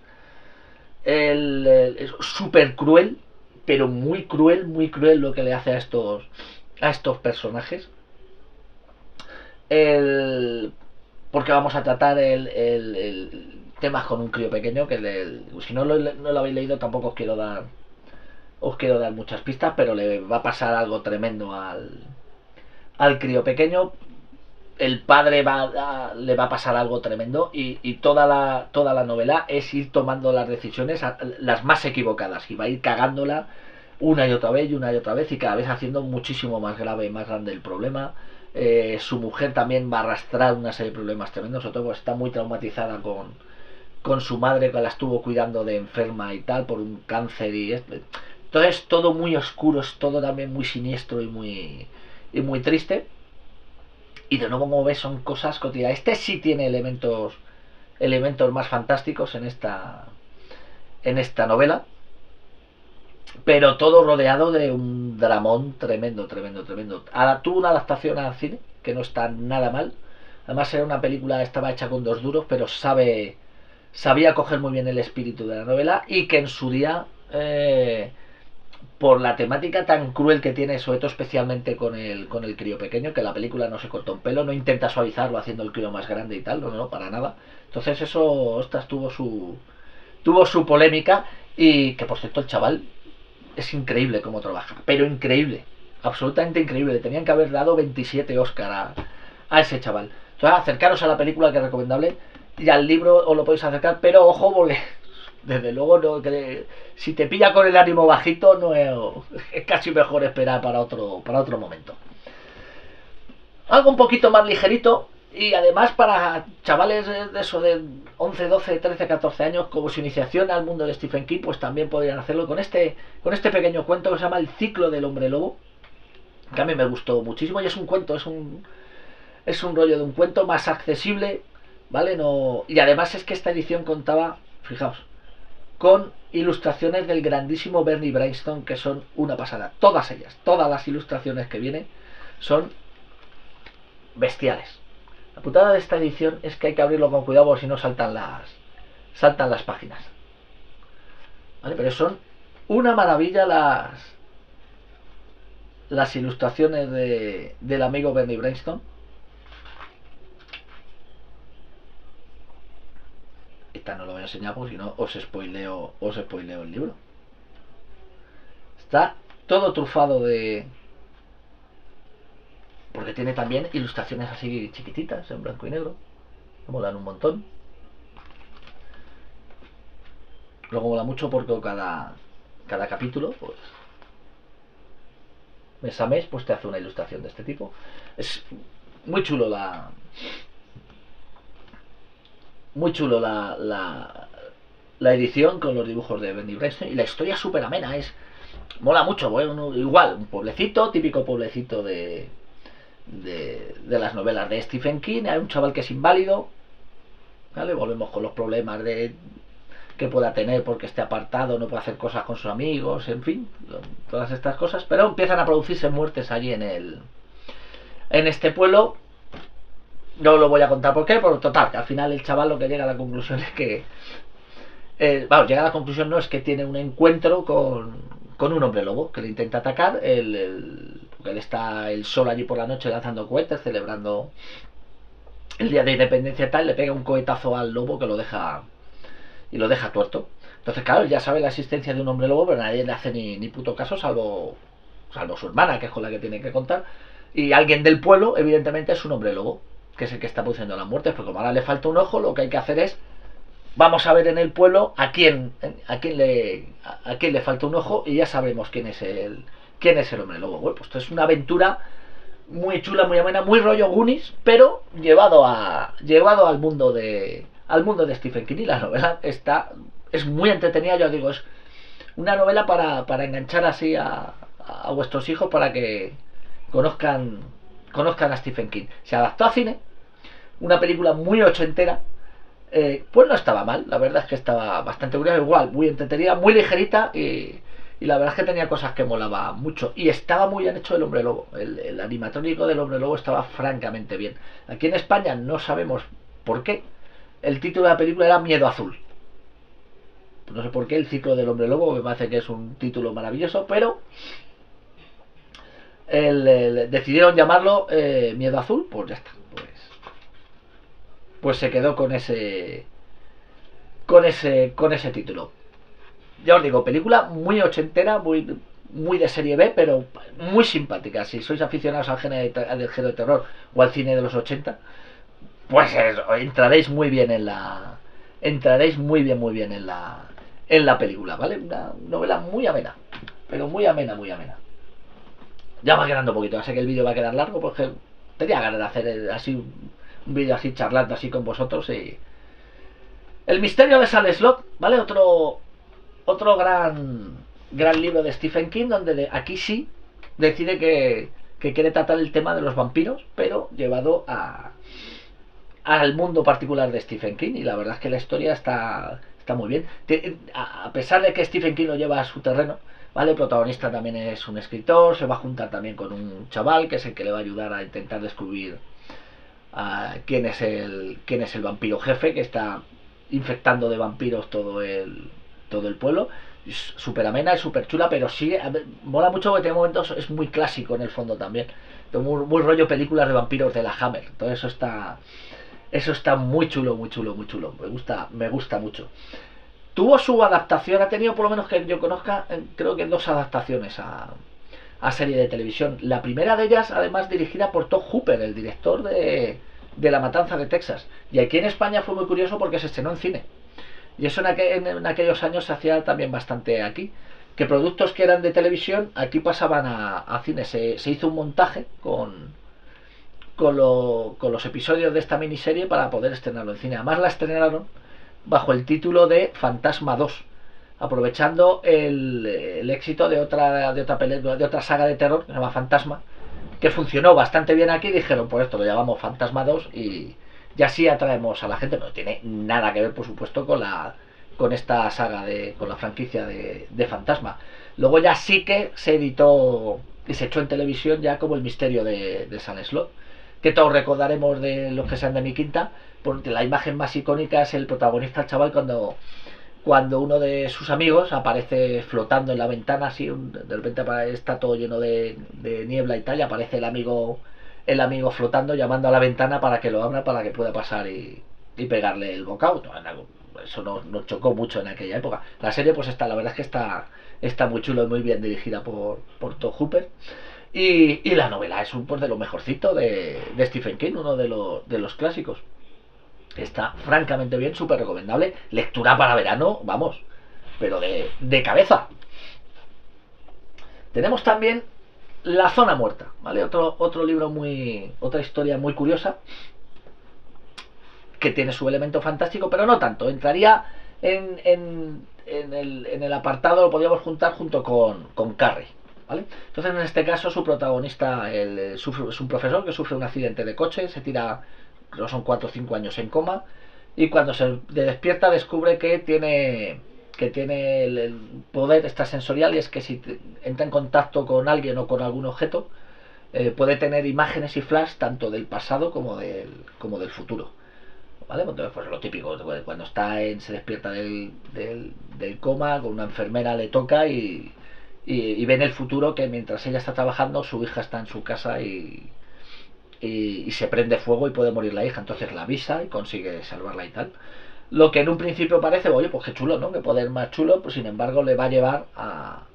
Es súper cruel, pero muy cruel lo que le hace a estos personajes. El, Porque vamos a tratar el temas con un crío pequeño, si no lo habéis leído tampoco os quiero dar muchas pistas, pero le va a pasar algo tremendo al crío pequeño. El padre le va a pasar algo tremendo, y toda la novela es ir tomando las decisiones, las más equivocadas, y va a ir cagándola una y otra vez y una y otra vez, y cada vez haciendo muchísimo más grave y más grande el problema. Su mujer también va a arrastrar una serie de problemas tremendos, sobre todo porque está muy traumatizada con su madre, que la estuvo cuidando de enferma y tal, por un cáncer. Entonces todo muy oscuro, es todo también muy siniestro y muy triste. Y de nuevo, como ves, son cosas cotidianas. Este sí tiene elementos más fantásticos en esta novela, pero todo rodeado de un dramón tremendo. Ahora, tuvo una adaptación al cine que no está nada mal. Además era una película, estaba hecha con 2 duros, pero sabía coger muy bien el espíritu de la novela, y que en su día, por la temática tan cruel que tiene, sobre todo especialmente con el crío pequeño, que la película no se corta un pelo, no intenta suavizarlo haciendo el crío más grande y tal, no, para nada. Entonces eso, ostras, tuvo su polémica. Y que, por cierto, el chaval es increíble cómo trabaja, pero increíble, absolutamente increíble. Le tenían que haber dado 27 Oscar a ese chaval. Entonces, acercaros a la película, que es recomendable, y al libro os lo podéis acercar, pero ojo, porque desde luego no, si te pilla con el ánimo bajito, no es casi mejor esperar para otro momento. Algo un poquito más ligerito, y además para chavales de eso de 11, 12, 13, 14 años, como su iniciación al mundo de Stephen King, pues también podrían hacerlo con este pequeño cuento que se llama El ciclo del hombre lobo, que a mí me gustó muchísimo. Y es un cuento, es un rollo de un cuento más accesible, ¿vale? No, y además es que esta edición contaba, fijaos, con ilustraciones del grandísimo Bernie Wrightson, que son una pasada. Todas ellas, todas las ilustraciones que vienen son bestiales. La putada de esta edición es que hay que abrirlo con cuidado, porque si no saltan las páginas, ¿vale? Pero son una maravilla las ilustraciones del amigo Bernie Wrightson. Esta no lo voy a enseñar porque si no os spoileo el libro. Está todo trufado porque tiene también ilustraciones así chiquititas, en blanco y negro, que molan un montón. Luego mola mucho porque cada capítulo, pues, mes a mes, pues te hace una ilustración de este tipo. Es muy chulo la edición con los dibujos de Bernie Wrightson, y la historia es súper amena, mola mucho. Bueno, igual, un pueblecito, típico pueblecito de las novelas de Stephen King. Hay un chaval que es inválido, ¿vale? Volvemos con los problemas que pueda tener porque esté apartado, no puede hacer cosas con sus amigos, en fin, todas estas cosas. Pero empiezan a producirse muertes allí en este pueblo. No lo voy a contar por qué, pero total, que al final el chaval lo que llega a la conclusión es que... llega a la conclusión, no, es que tiene un encuentro con un hombre lobo que le intenta atacar. Él está el sol allí por la noche lanzando cohetes, celebrando el día de independencia y tal, le pega un cohetazo al lobo que lo deja tuerto. Entonces, claro, él ya sabe la existencia de un hombre lobo, pero nadie le hace ni puto caso, salvo su hermana, que es con la que tiene que contar. Y alguien del pueblo, evidentemente, es un hombre lobo, que es el que está produciendo las muertes, porque como ahora le falta un ojo, lo que hay que hacer es, vamos a ver en el pueblo a quién le falta un ojo, y ya sabemos quién es el hombre lobo. Bueno, pues esto es una aventura muy chula, muy amena, muy rollo Goonies, pero llevado al mundo de Stephen King. Y la novela es muy entretenida, yo digo, es una novela para enganchar así a vuestros hijos, para que conozcan a Stephen King. Se adaptó a cine, una película muy ochentera. Pues no estaba mal, la verdad es que estaba bastante curiosa, igual, muy entretenida, muy ligerita, y la verdad es que tenía cosas que molaba mucho, y estaba muy bien hecho el hombre lobo. El animatrónico del hombre lobo estaba francamente bien. Aquí en España no sabemos por qué el título de la película era Miedo Azul. No sé por qué, el ciclo del hombre lobo, me parece que es un título maravilloso, pero decidieron llamarlo Miedo Azul, pues ya está. Pues se quedó con ese título. Ya os digo, película muy ochentera, muy de serie B, pero muy simpática. Si sois aficionados al género de terror o al cine de los 80, pues entraréis muy bien en la película, ¿vale? Una novela muy amena, pero muy amena. Ya va quedando poquito, ya sé que el vídeo va a quedar largo, porque tenía ganas de hacer así un vídeo así charlando así con vosotros. Y El misterio de Saleh Slot, ¿vale? Otro gran libro de Stephen King, donde aquí sí decide que quiere tratar el tema de los vampiros, pero llevado al mundo particular de Stephen King. Y la verdad es que la historia está muy bien. A pesar de que Stephen King lo lleva a su terreno, ¿vale? El protagonista también es un escritor, se va a juntar también con un chaval que es el que le va a ayudar a intentar descubrir quién es el vampiro jefe, que está infectando de vampiros todo el pueblo. Es súper amena, es súper chula, pero sí, mola mucho porque tiene momentos, es muy clásico en el fondo también, muy rollo películas de vampiros de la Hammer. Todo eso está muy chulo, me gusta mucho. Tuvo su adaptación, ha tenido, por lo menos que yo conozca, creo que 2 adaptaciones a serie de televisión. La primera de ellas, además, dirigida por Tobe Hooper, el director de La Matanza de Texas. Y aquí en España fue muy curioso porque se estrenó en cine. Y eso en aquellos años se hacía también bastante aquí. Que productos que eran de televisión, aquí pasaban a cine. Se hizo un montaje con los episodios de esta miniserie para poder estrenarlo en cine. Además la estrenaron bajo el título de Fantasma 2, aprovechando el éxito de otra saga de terror que se llama Fantasma, que funcionó bastante bien aquí. Dijeron, pues esto lo llamamos Fantasma 2 y así atraemos a la gente. Pero no tiene nada que ver, por supuesto, con esta saga, con la franquicia de Fantasma. Luego ya sí que se editó y se echó en televisión ya como El misterio de Saleh Slot, que todos recordaremos de los que sean de mi quinta, porque la imagen más icónica es el protagonista, el chaval, cuando uno de sus amigos aparece flotando en la ventana, así, de repente está todo lleno de niebla y tal, y aparece el amigo flotando, llamando a la ventana para que lo abra, para que pueda pasar y pegarle el bocado. Eso nos chocó mucho en aquella época. La serie, pues la verdad es que está muy chulo y muy bien dirigida por Tobe Hooper. Y la novela es pues, de lo mejorcito de Stephen King, uno de los clásicos. Está francamente bien, súper recomendable. Lectura para verano, vamos, pero de cabeza. Tenemos también La zona muerta, ¿vale? Otro libro otra historia muy curiosa, que tiene su elemento fantástico, pero no tanto. Entraría en el apartado, lo podríamos juntar junto con Carrie, ¿vale? Entonces, en este caso, su protagonista es un profesor que sufre un accidente de coche, se tira, creo son 4 o 5 años en coma, y cuando se despierta descubre que tiene el poder extrasensorial, y es que si entra en contacto con alguien o con algún objeto, puede tener imágenes y flash tanto del pasado como del futuro. ¿Vale? Entonces, pues lo típico, cuando se despierta del coma, con una enfermera le toca y ve en el futuro que mientras ella está trabajando, su hija está en su casa y se prende fuego y puede morir la hija. Entonces la avisa y consigue salvarla y tal. Lo que en un principio parece, oye, pues qué chulo, ¿no? Que poder más chulo, pues sin embargo le va a llevar a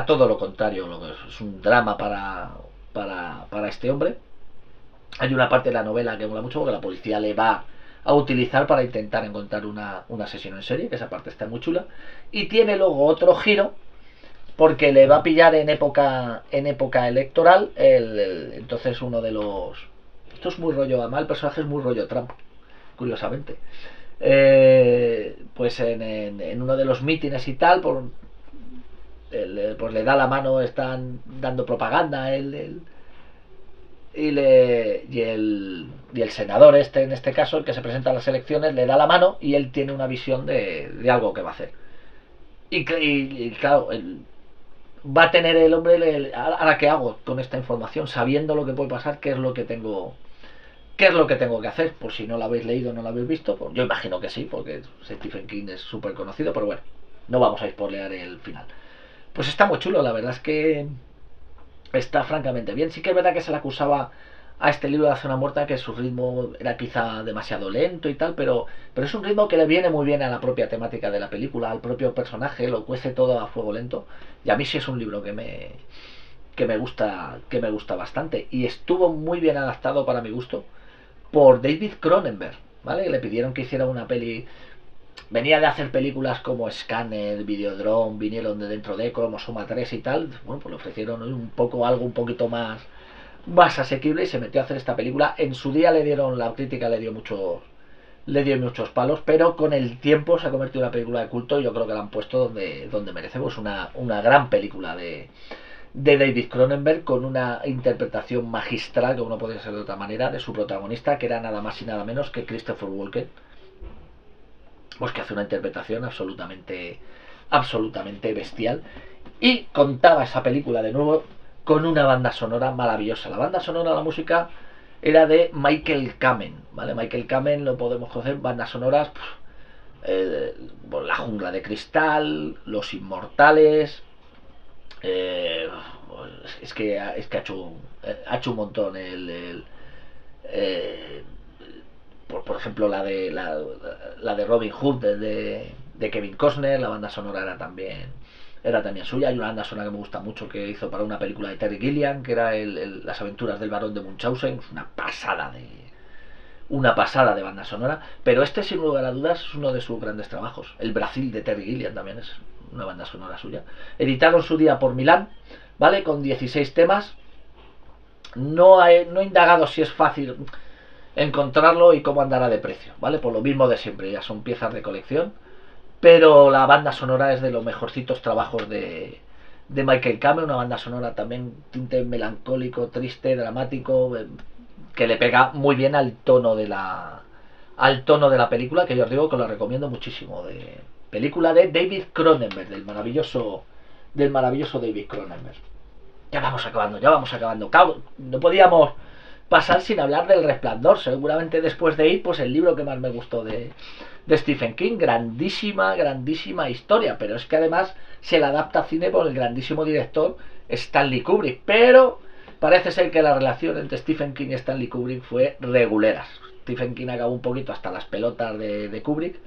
todo lo contrario. Lo que es un drama para este hombre. Hay una parte de la novela que mola mucho porque la policía le va a utilizar para intentar encontrar un asesino en serie, que esa parte está muy chula. Y tiene luego otro giro porque le va a pillar en época electoral. Entonces uno de los... Esto es muy rollo, además el personaje es muy rollo Trump, curiosamente. Pues en uno de los mítines y tal, pues le da la mano, están dando propaganda y el senador en este caso, el que se presenta a las elecciones, le da la mano y él tiene una visión de algo que va a hacer. Y claro, va a tener el hombre, ¿ahora qué hago con esta información? Sabiendo lo que puede pasar, ¿qué es lo que tengo que hacer? Por si no lo habéis leído, no lo habéis visto, pues yo imagino que sí, porque Stephen King es súper conocido, pero bueno, no vamos a spoilear el final. Pues está muy chulo, la verdad es que está francamente bien. Sí que es verdad que se le acusaba a este libro de La Zona Muerta que su ritmo era quizá demasiado lento y tal, pero es un ritmo que le viene muy bien a la propia temática de la película, al propio personaje, lo cuece todo a fuego lento, y a mí sí es un libro que me gusta bastante, y estuvo muy bien adaptado para mi gusto por David Cronenberg, ¿vale? Le pidieron que hiciera una peli. Venía de hacer películas como Scanner, Videodrome, vinieron de dentro de Echo, Soma 3 y tal. Bueno, pues le ofrecieron algo un poquito más asequible y se metió a hacer esta película. En su día la crítica le dio muchos palos, pero con el tiempo se ha convertido en una película de culto y yo creo que la han puesto donde merece. Pues una gran película de David Cronenberg, con una interpretación magistral, como no podía ser de otra manera, de su protagonista, que era nada más y nada menos que Christopher Walken, pues que hace una interpretación absolutamente bestial. Y contaba esa película de nuevo con una banda sonora maravillosa. La banda sonora, la música, era de Michael Kamen, ¿vale? Michael Kamen lo podemos conocer, bandas sonoras, La Jungla de Cristal, Los Inmortales, es que ha hecho un montón. Por ejemplo, la de Robin Hood de Kevin Costner, la banda sonora era también suya. Hay una banda sonora que me gusta mucho que hizo para una película de Terry Gilliam, que era Las aventuras del barón de Munchausen. Es una pasada de banda sonora, pero este sin lugar a dudas es uno de sus grandes trabajos. El Brasil de Terry Gilliam también es una banda sonora suya, editado en su día por Milán, ¿vale? Con 16 temas. No he indagado si es fácil encontrarlo y cómo andará de precio, ¿vale? Por lo mismo de siempre, ya son piezas de colección, pero la banda sonora es de los mejorcitos trabajos de Michael Kamen, una banda sonora también tinte melancólico, triste, dramático, que le pega muy bien al tono de la película, que yo os digo que lo recomiendo muchísimo. De película de David Cronenberg, del maravilloso David Cronenberg. Ya vamos acabando. Claro, no podíamos pasar sin hablar del Resplandor. Seguramente después de ir, pues el libro que más me gustó de Stephen King. Grandísima historia, pero es que además se la adapta a cine por el grandísimo director Stanley Kubrick. Pero parece ser que la relación entre Stephen King y Stanley Kubrick fue reguleras. Stephen King acabó un poquito hasta las pelotas de Kubrick,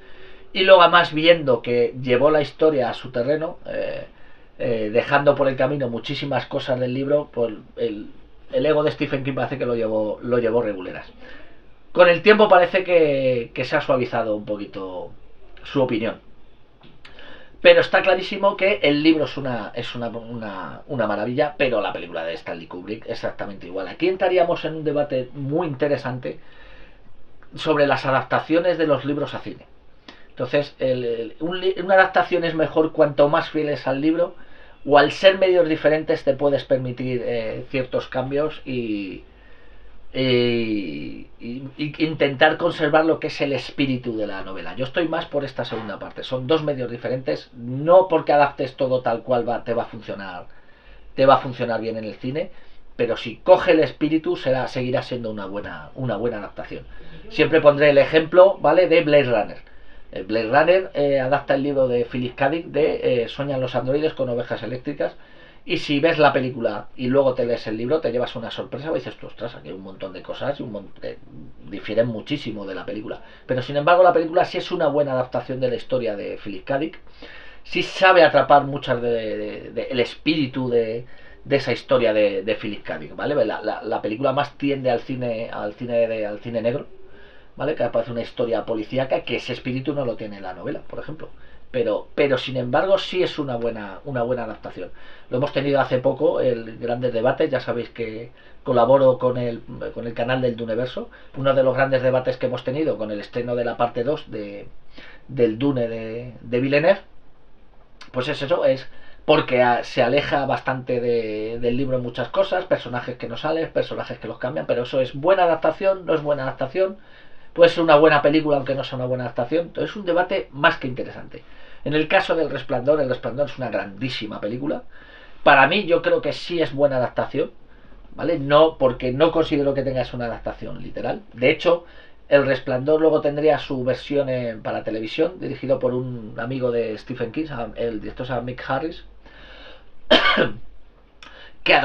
y luego además, viendo que llevó la historia a su terreno, dejando por el camino muchísimas cosas del libro, pues el ego de Stephen King parece que lo llevó reguleras. Con el tiempo parece que se ha suavizado un poquito su opinión. Pero está clarísimo que el libro es una maravilla, pero la película de Stanley Kubrick exactamente igual. Aquí entraríamos en un debate muy interesante sobre las adaptaciones de los libros a cine. Entonces, una adaptación es mejor cuanto más fiel es al libro, o al ser medios diferentes te puedes permitir ciertos cambios y intentar conservar lo que es el espíritu de la novela. Yo estoy más por esta segunda parte. Son dos medios diferentes, no porque adaptes todo tal cual te va a funcionar bien en el cine, pero si coge el espíritu seguirá siendo una buena adaptación. Siempre pondré el ejemplo, ¿vale?, de Blade Runner. Blade Runner adapta el libro de Philip K. Dick de Sueñan los androides con ovejas eléctricas. Y si ves la película y luego te lees el libro, te llevas una sorpresa y dices, tú, ostras, aquí hay un montón de cosas y difieren muchísimo de la película. Pero sin embargo, la película sí es una buena adaptación de la historia de Philip K. Dick. Sí sabe atrapar muchas el espíritu de esa historia de Philip K. Dick, ¿vale? La película más tiende al cine negro, ¿vale? Que parece una historia policíaca, que ese espíritu no lo tiene la novela, por ejemplo. Pero sin embargo sí es una buena adaptación. Lo hemos tenido hace poco, el Grandes Debates, ya sabéis que colaboro con el canal del Duneverso. Uno de los grandes debates que hemos tenido con el estreno de la parte 2 del Dune de Villeneuve, pues es eso, es porque se aleja bastante del libro en muchas cosas, personajes que no salen, personajes que los cambian, pero eso es buena adaptación, no es buena adaptación, puede ser una buena película aunque no sea una buena adaptación. Entonces es un debate más que interesante. En el caso del Resplandor, El Resplandor es una grandísima película. Para mí yo creo que sí es buena adaptación, ¿vale? No, porque no considero que tenga una adaptación literal. De hecho, El Resplandor luego tendría su versión para televisión, dirigido por un amigo de Stephen King, el director se llama Mick Harris, que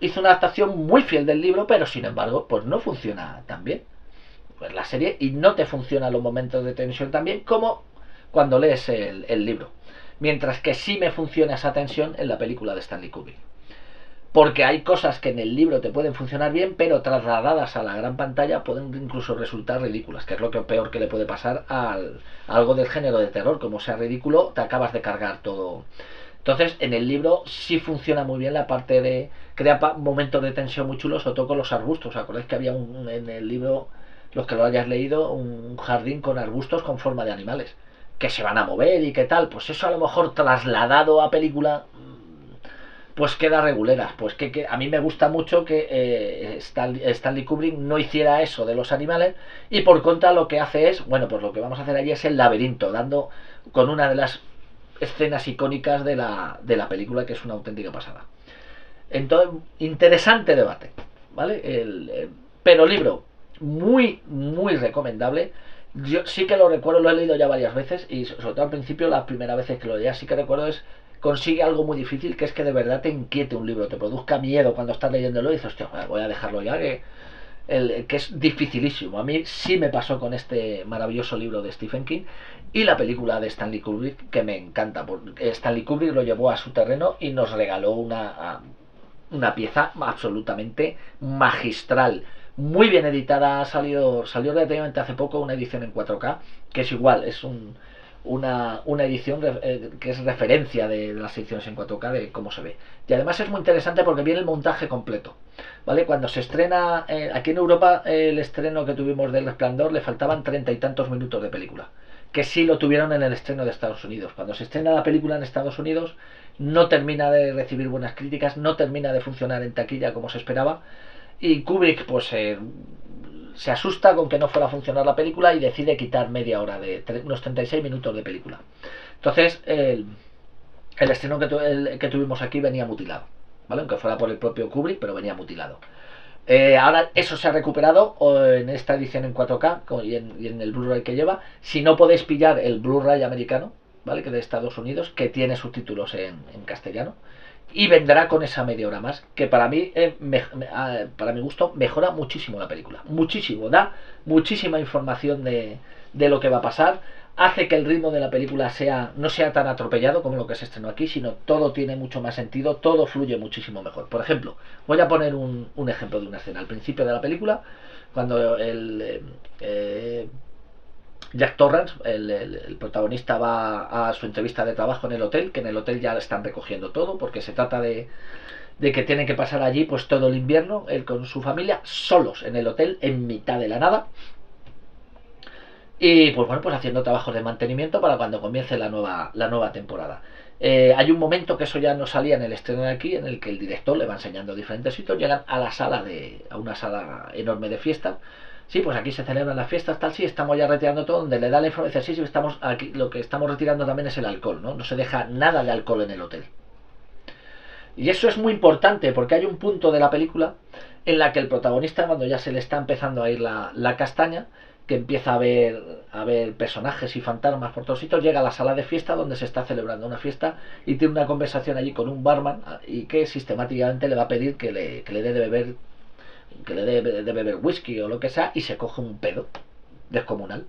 hizo una adaptación muy fiel del libro, pero sin embargo, pues no funciona tan bien. Pues la serie, y no te funcionan los momentos de tensión tan bien como cuando lees el libro. Mientras que sí me funciona esa tensión en la película de Stanley Kubrick. Porque hay cosas que en el libro te pueden funcionar bien, pero trasladadas a la gran pantalla pueden incluso resultar ridículas, que es lo peor que le puede pasar a algo del género de terror. Como sea ridículo, te acabas de cargar todo. Entonces, en el libro sí funciona muy bien la parte de... crea momentos de tensión muy chulos, sobre todo con los arbustos. ¿Os acordáis que había en el libro, los que lo hayas leído, un jardín con arbustos con forma de animales que se van a mover y qué tal? Pues eso a lo mejor trasladado a película pues queda reguleras. Pues que a mí me gusta mucho que Stanley Kubrick no hiciera eso de los animales, y por contra lo que hace es, bueno, pues lo que vamos a hacer allí es el laberinto, dando con una de las escenas icónicas de la película, que es una auténtica pasada. Entonces, interesante debate, ¿vale? Pero libro muy, muy recomendable. Yo sí que lo recuerdo, lo he leído ya varias veces, y sobre todo al principio, las primeras veces que lo leía, sí que recuerdo consigue algo muy difícil, que es que de verdad te inquiete un libro, te produzca miedo cuando estás leyéndolo y dices, hostia, voy a dejarlo ya, que es dificilísimo. A mí sí me pasó con este maravilloso libro de Stephen King y la película de Stanley Kubrick, que me encanta, porque Stanley Kubrick lo llevó a su terreno y nos regaló una pieza absolutamente magistral, muy bien editada. Salió relativamente hace poco una edición en 4K, que es igual, es una edición que es referencia de las ediciones en 4K, de cómo se ve. Y además es muy interesante porque viene el montaje completo, ¿vale? Cuando se estrena aquí en Europa, el estreno que tuvimos del Resplandor, le faltaban 30 y tantos minutos de película, que sí lo tuvieron en el estreno de Estados Unidos. Cuando se estrena la película en Estados Unidos, no termina de recibir buenas críticas, no termina de funcionar en taquilla como se esperaba, y Kubrick pues se asusta con que no fuera a funcionar la película y decide quitar media hora, unos 36 minutos de película. Entonces el estreno que tuvimos aquí venía mutilado, ¿vale? Aunque fuera por el propio Kubrick, pero venía mutilado. Ahora eso se ha recuperado en esta edición en 4K y en el Blu-ray que lleva. Si no podéis pillar el Blu-ray americano, ¿vale?, que de Estados Unidos, que tiene subtítulos en castellano, y vendrá con esa media hora más, que para mí, para mi gusto, mejora muchísimo la película, muchísimo, da muchísima información de lo que va a pasar, hace que el ritmo de la película no sea tan atropellado como lo que se estrenó aquí, sino todo tiene mucho más sentido, todo fluye muchísimo mejor. Por ejemplo, voy a poner un ejemplo de una escena al principio de la película, cuando Jack Torrance, el protagonista, va a su entrevista de trabajo en el hotel, que en el hotel ya están recogiendo todo, porque se trata de que tienen que pasar allí pues todo el invierno, él con su familia, solos en el hotel, en mitad de la nada. Y pues bueno, pues haciendo trabajos de mantenimiento para cuando comience la nueva temporada. Hay un momento que eso ya no salía en el estreno de aquí, en el que el director le va enseñando diferentes sitios, llegan a la a una sala enorme de fiestas. Sí, pues aquí se celebran las fiestas, tal, sí, estamos ya retirando todo, donde le da la información, sí, sí, estamos aquí, lo que estamos retirando también es el alcohol, ¿no? No se deja nada de alcohol en el hotel. Y eso es muy importante porque hay un punto de la película en la que el protagonista, cuando ya se le está empezando a ir la castaña, que empieza a ver personajes y fantasmas por todos sitios, llega a la sala de fiesta donde se está celebrando una fiesta y tiene una conversación allí con un barman y que sistemáticamente le va a pedir que le dé de beber, que le dé de beber whisky o lo que sea, y se coge un pedo descomunal.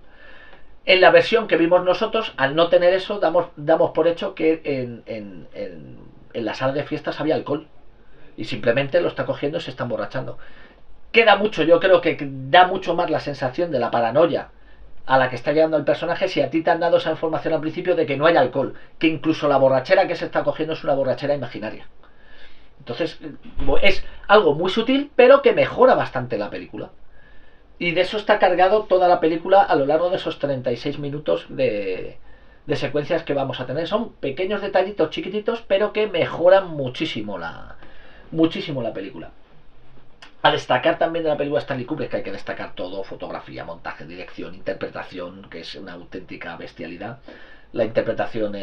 En la versión que vimos nosotros, al no tener eso, damos por hecho que en la sala de fiestas había alcohol y simplemente lo está cogiendo y se está emborrachando. Queda mucho, yo creo que da mucho más la sensación de la paranoia a la que está llegando el personaje si a ti te han dado esa información al principio de que no hay alcohol, que incluso la borrachera que se está cogiendo es una borrachera imaginaria. Entonces es algo muy sutil, pero que mejora bastante la película. Y de eso está cargado toda la película a lo largo de esos 36 minutos de secuencias que vamos a tener. Son pequeños detallitos chiquititos, pero que mejoran muchísimo la película. A destacar también de la película Stanley Kubrick, que hay que destacar todo: fotografía, montaje, dirección, interpretación, que es una auténtica bestialidad. La interpretación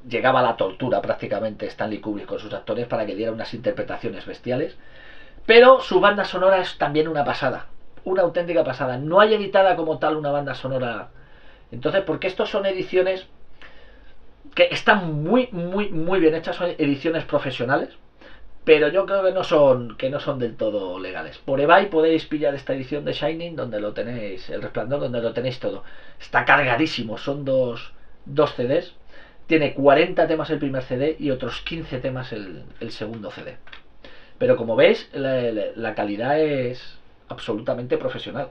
llegaba a la tortura prácticamente Stanley Kubrick con sus actores para que dieran unas interpretaciones bestiales. Pero su banda sonora es también una pasada, una auténtica pasada. No hay editada como tal una banda sonora. Entonces, porque estos son ediciones que están muy bien hechas, son ediciones profesionales, pero yo creo que no son del todo legales. Por eBay podéis pillar esta edición de Shining, donde lo tenéis, El Resplandor, donde lo tenéis todo. Está cargadísimo, son dos CDs. Tiene 40 temas el primer CD y otros 15 temas el segundo CD. Pero como veis, la calidad es absolutamente profesional.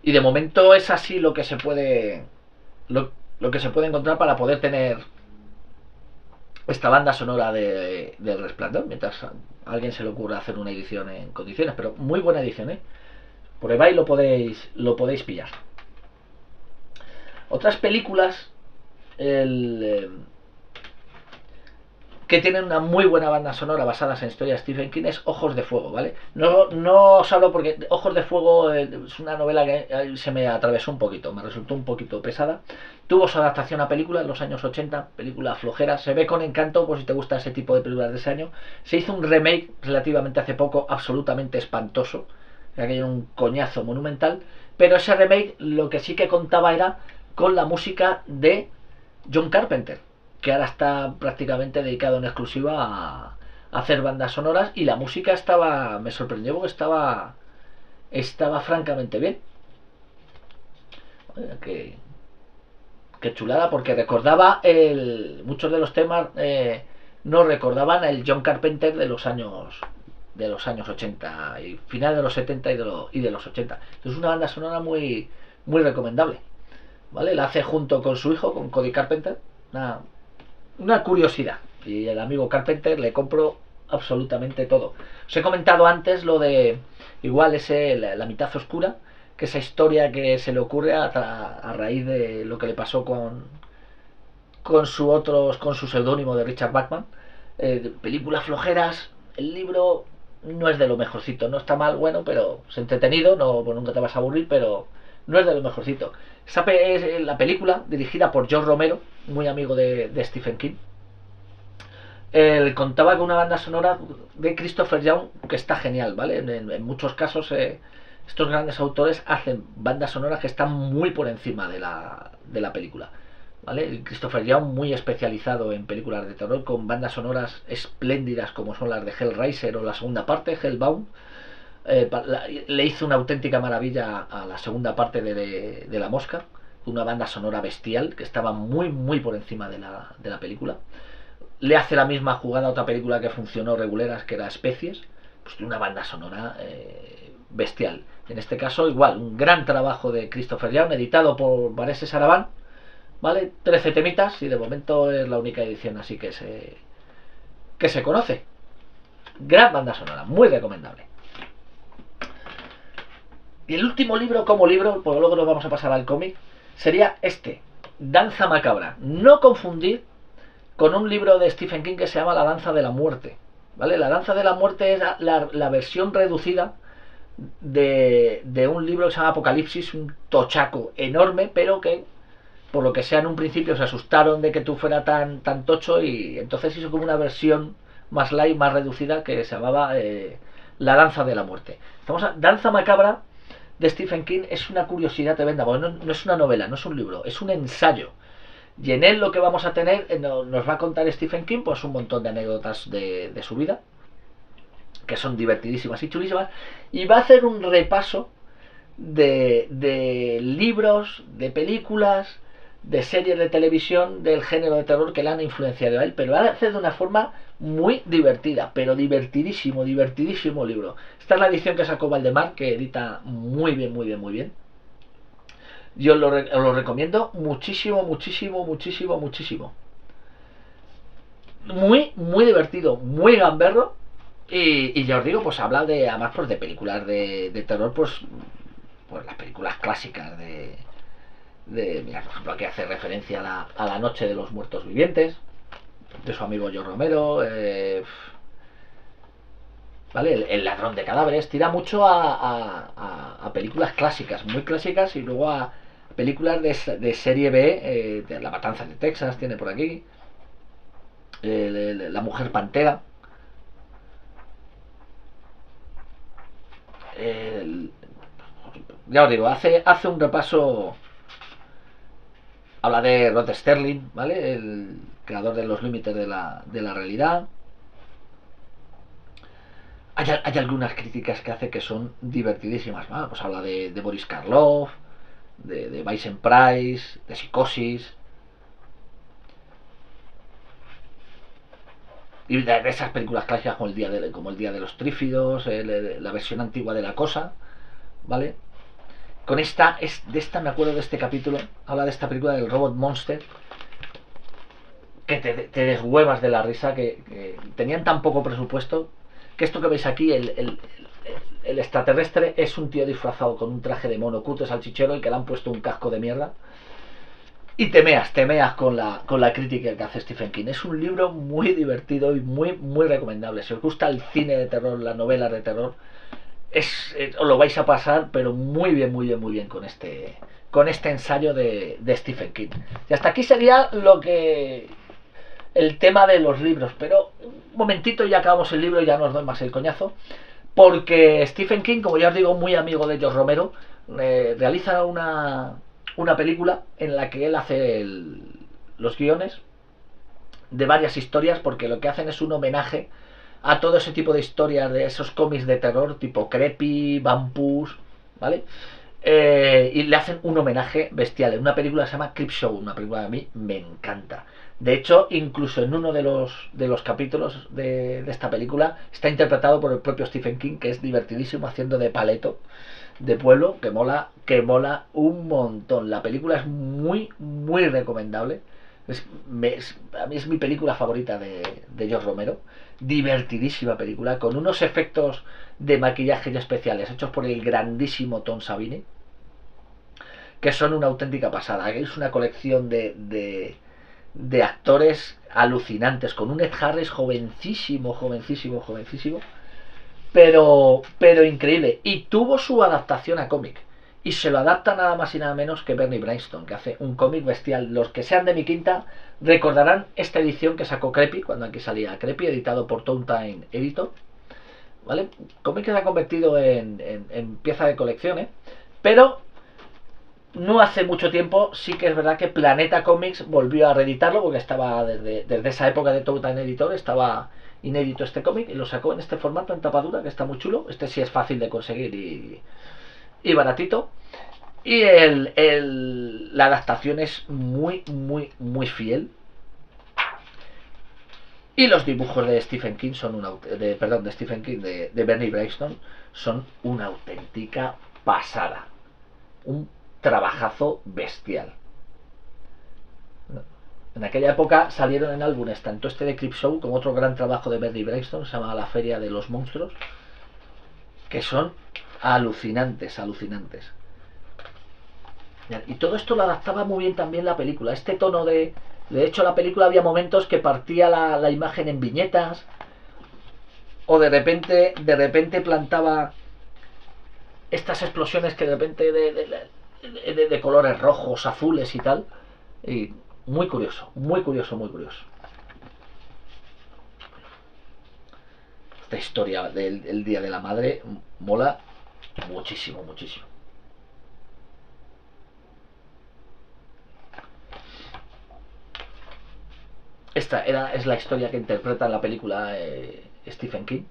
Y de momento es así lo que se puede encontrar para poder tener esta banda sonora del Resplandor, mientras a alguien se le ocurra hacer una edición en condiciones. Pero muy buena edición, ¿eh? Por eBay lo podéis pillar. Otras películas que tienen una muy buena banda sonora basadas en historias de Stephen King es Ojos de Fuego, ¿vale? No os hablo porque Ojos de Fuego es una novela que se me atravesó un poquito, me resultó un poquito pesada. Tuvo su adaptación a película en los años 80, película flojera, se ve con encanto por si te gusta ese tipo de películas de ese año. Se hizo un remake relativamente hace poco, absolutamente espantoso, que era un coñazo monumental, pero ese remake lo que sí que contaba era con la música de John Carpenter, que ahora está prácticamente dedicado en exclusiva a hacer bandas sonoras, y la música me sorprendió porque estaba francamente bien. Qué chulada, porque recordaba muchos de los temas no recordaban el John Carpenter de los años 80 y final de los 70 y de los 80. Es una banda sonora muy recomendable, ¿vale? La hace junto con su hijo, con Cody Carpenter. Una curiosidad, y el amigo Carpenter le compro absolutamente todo. Os he comentado antes lo de igual la mitad oscura, que esa historia que se le ocurre a raíz de lo que le pasó con su seudónimo de Richard Bachman. Películas flojeras, el libro no es de lo mejorcito, no está mal, bueno, pero es entretenido, no, pues nunca te vas a aburrir, pero no es de lo mejorcito. Esta es la película dirigida por George Romero, muy amigo de Stephen King. Él contaba con una banda sonora de Christopher Young que está genial, ¿vale? En muchos casos estos grandes autores hacen bandas sonoras que están muy por encima de la película, ¿vale? Christopher Young muy especializado en películas de terror, con bandas sonoras espléndidas como son las de Hellraiser o la segunda parte, Hellbound. Le hizo una auténtica maravilla a la segunda parte de La Mosca, una banda sonora bestial que estaba muy por encima de la película. Le hace la misma jugada a otra película que funcionó reguleras, que era Especies, pues tiene una banda sonora bestial. En este caso, igual, un gran trabajo de Christopher Young, editado por Barese Saravan, ¿vale? 13 temitas y de momento es la única edición así que se conoce. Gran banda sonora, muy recomendable. Y el último libro como libro, pues luego nos vamos a pasar al cómic, sería este, Danza Macabra. No confundir con un libro de Stephen King que se llama La Danza de la Muerte. ¿Vale? La Danza de la Muerte es la versión reducida de un libro que se llama Apocalipsis, un tochaco enorme, pero que por lo que sea en un principio se asustaron de que tú fuera tan tocho y entonces hizo como una versión más light, más reducida que se llamaba La Danza de la Muerte. Danza Macabra de Stephen King es una curiosidad tremenda, porque no es una novela, no es un libro, es un ensayo. Y en él lo que vamos a tener, nos va a contar Stephen King, pues un montón de anécdotas de su vida, que son divertidísimas y chulísimas, y va a hacer un repaso de libros, de películas, de series de televisión del género de terror que le han influenciado a él, pero lo va a hacer de una forma muy divertida, pero divertidísimo libro. Esta es la edición que sacó Valdemar, que edita muy bien. Yo lo recomiendo muchísimo. Muy divertido, muy gamberro. Y ya os digo, pues habla de, además, pues de películas de terror, pues las películas clásicas mira, por ejemplo, aquí hace referencia a la Noche de los Muertos Vivientes, de su amigo George Romero, ¿vale? El ladrón de cadáveres, tira mucho a películas clásicas, muy clásicas, y luego a películas de serie B, de La Matanza de Texas, tiene por aquí, La Mujer Pantera, ya os digo, hace un repaso. Habla de Rod Sterling, ¿vale? El creador de Los Límites de la Realidad. Hay algunas críticas que hace que son divertidísimas, ¿vale? Pues habla de Boris Karloff, de Vincent Price, de Psicosis. Y de esas películas clásicas como El Día de los Trífidos, la versión antigua de La Cosa, ¿vale? De esta me acuerdo de este capítulo, habla de esta película del Robot Monster, que te deshuevas de la risa, que tenían tan poco presupuesto, que esto que veis aquí, el extraterrestre es un tío disfrazado con un traje de mono cutre salchichero y que le han puesto un casco de mierda. Y temeas con la crítica que hace Stephen King. Es un libro muy divertido y muy recomendable. Si os gusta el cine de terror, las novelas de terror, os lo vais a pasar, pero muy bien con este ensayo de Stephen King. Y hasta aquí sería el tema de los libros, pero un momentito y ya acabamos el libro y ya no os doy más el coñazo, porque Stephen King, como ya os digo, muy amigo de George Romero, realiza una película en la que él hace los guiones de varias historias, porque lo que hacen es un homenaje a todo ese tipo de historias de esos cómics de terror tipo Creepy, Vampus, ¿vale? Y le hacen un homenaje bestial en una película que se llama Creepshow, una película que a mí me encanta. De hecho, incluso en uno de los capítulos de esta película está interpretado por el propio Stephen King, que es divertidísimo, haciendo de Paleto de pueblo, que mola un montón. La película es muy recomendable. A mí es mi película favorita de George Romero. Divertidísima película, con unos efectos de maquillaje y especiales hechos por el grandísimo Tom Savini, que son una auténtica pasada. Es una colección de actores alucinantes, con un Ed Harris jovencísimo, pero increíble. Y tuvo su adaptación a cómic, y se lo adapta nada más y nada menos que Bernie Wrightson, que hace un cómic bestial. Los que sean de mi quinta recordarán esta edición que sacó Creepy, cuando aquí salía Creepy, editado por Toon Time Editor, ¿vale? Cómic que se ha convertido en pieza de colección, pero no hace mucho tiempo sí que es verdad que Planeta Comics volvió a reeditarlo, porque estaba desde esa época de Toon Time Editor, estaba inédito este cómic, y lo sacó en este formato, en tapadura, que está muy chulo. Este sí es fácil de conseguir y baratito. Y la adaptación es muy fiel. Y los dibujos de Stephen King son de Stephen King, de Bernie Wrightson, son una auténtica pasada. Un trabajazo bestial. En aquella época salieron en álbumes tanto este de Creepshow como otro gran trabajo de Bernie Wrightson, se llama La Feria de los Monstruos, que son alucinantes, alucinantes. Y todo esto lo adaptaba muy bien también la película. Este tono de hecho, la película había momentos que partía la imagen en viñetas, o de repente plantaba estas explosiones que de repente de colores rojos, azules y tal. Y muy curioso, muy curioso, muy curioso. Esta historia del Día de la Madre mola muchísimo, muchísimo. Esta es la historia que interpreta en la película Stephen King,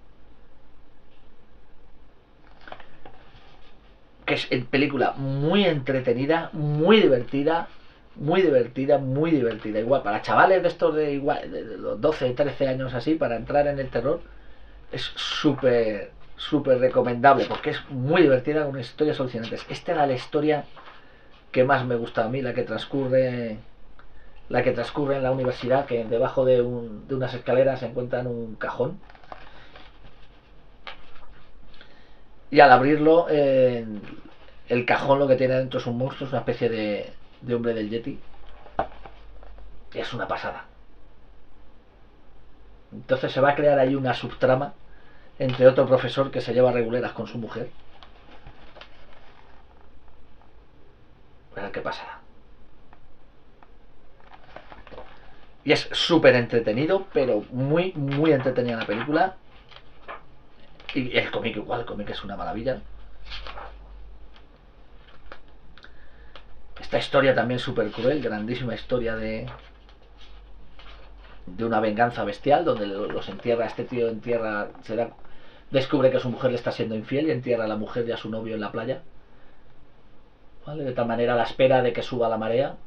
que es película muy entretenida, muy divertida, muy divertida, muy divertida. Igual para chavales de estos de los 12, 13 años así, para entrar en el terror, es súper recomendable, porque es muy divertida, con historias alucinantes. Esta era la historia que más me gusta a mí, la que transcurre en la universidad, que debajo de unas escaleras se encuentran un cajón, y al abrirlo el cajón lo que tiene dentro es un monstruo, es una especie de hombre del Yeti, y es una pasada. Entonces se va a crear ahí una subtrama entre otro profesor que se lleva reguleras con su mujer. A ver qué pasará. Y es súper entretenido, pero muy entretenida la película. Y el cómic igual, el cómic es una maravilla. Esta historia también súper cruel, grandísima historia de una venganza bestial, donde los entierra, este tío descubre que su mujer le está siendo infiel y entierra a la mujer y a su novio en la playa, ¿vale? De tal manera a la espera de que suba la marea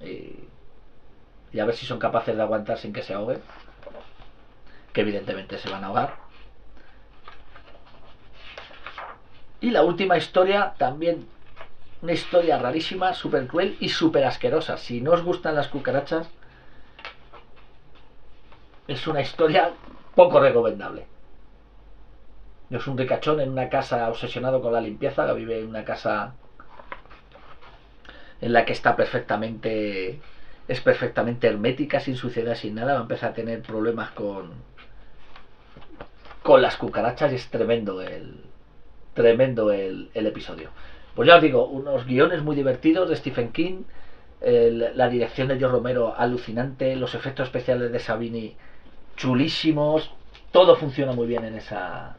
y a ver si son capaces de aguantar sin que se ahoguen, que evidentemente se van a ahogar. Y la última historia, también una historia rarísima, súper cruel y súper asquerosa. Si no os gustan las cucarachas, es una historia poco recomendable. Es un ricachón en una casa obsesionado con la limpieza, que vive en una casa en la que es perfectamente hermética, sin suciedad, sin nada. Va a empezar a tener problemas con las cucarachas y es tremendo el episodio. Pues ya os digo, unos guiones muy divertidos de Stephen King, la dirección de George Romero alucinante, los efectos especiales de Savini chulísimos, todo funciona muy bien en esa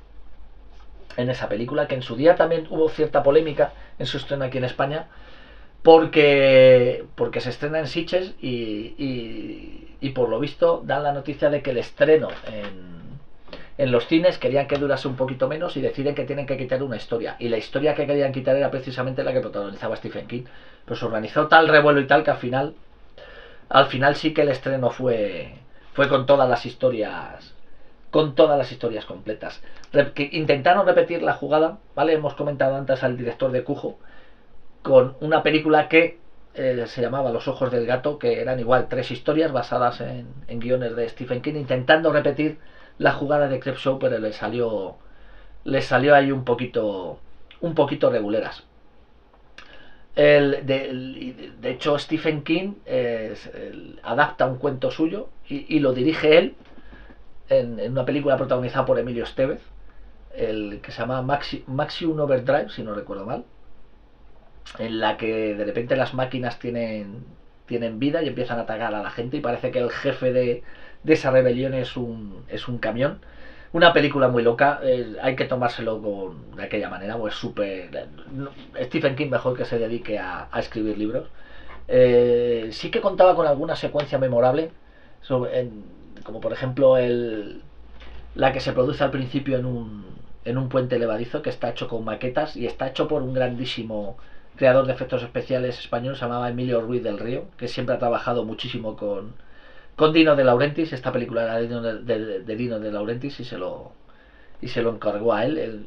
película, que en su día también hubo cierta polémica en su estreno aquí en España, porque se estrena en Sitges y por lo visto dan la noticia de que el estreno en los cines querían que durase un poquito menos y deciden que tienen que quitar una historia, y la historia que querían quitar era precisamente la que protagonizaba Stephen King. Pues se organizó tal revuelo y tal que al final sí que el estreno fue con todas las historias completas. Intentaron repetir la jugada, ¿vale? Hemos comentado antes al director de Cujo, con una película que se llamaba Los Ojos del Gato, que eran igual 3 historias basadas en guiones de Stephen King, intentando repetir la jugada de Creepshow, pero le salió ahí un poquito reguleras. De hecho, Stephen King adapta un cuento suyo y lo dirige él en una película protagonizada por Emilio Estevez, el que se llama Maximum Overdrive, si no recuerdo mal, en la que de repente las máquinas tienen vida y empiezan a atacar a la gente, y parece que el jefe de esa rebelión es un camión. Una película muy loca, hay que tomárselo de aquella manera, pues Stephen King mejor que se dedique a escribir libros. Sí que contaba con alguna secuencia memorable, como por ejemplo la que se produce al principio en un puente levadizo, que está hecho con maquetas y está hecho por un grandísimo creador de efectos especiales español, se llamaba Emilio Ruiz del Río, que siempre ha trabajado muchísimo con con Dino De Laurentiis. Esta película era de Dino De Laurentiis y se lo encargó a él.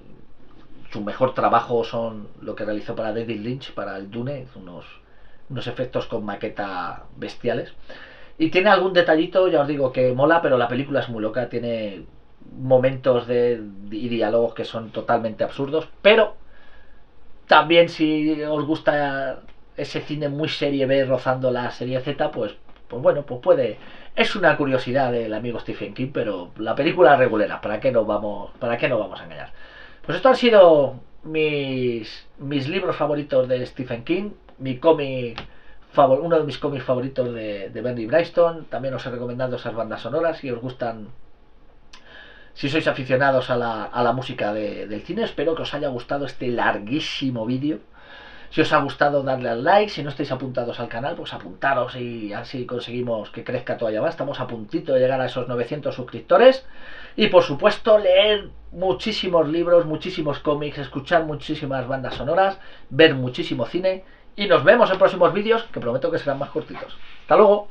Su mejor trabajo son lo que realizó para David Lynch, para el Dune, unos efectos con maqueta bestiales. Y tiene algún detallito, ya os digo, que mola, pero la película es muy loca, tiene momentos y diálogos que son totalmente absurdos, pero también si os gusta ese cine muy serie B rozando la serie Z, pues bueno, pues puede. Es una curiosidad del amigo Stephen King, pero la película regulera, ¿para qué nos vamos a engañar? Pues esto han sido mis libros favoritos de Stephen King, uno de mis cómics favoritos de Bernie Wrightson. También os he recomendado esas bandas sonoras si os gustan, si sois aficionados a la música del cine. Espero que os haya gustado este larguísimo vídeo. Si os ha gustado, darle al like. Si no estáis apuntados al canal, pues apuntaros y así conseguimos que crezca todavía más. Estamos a puntito de llegar a esos 900 suscriptores. Y por supuesto, leer muchísimos libros, muchísimos cómics, escuchar muchísimas bandas sonoras, ver muchísimo cine. Y nos vemos en próximos vídeos, que prometo que serán más cortitos. ¡Hasta luego!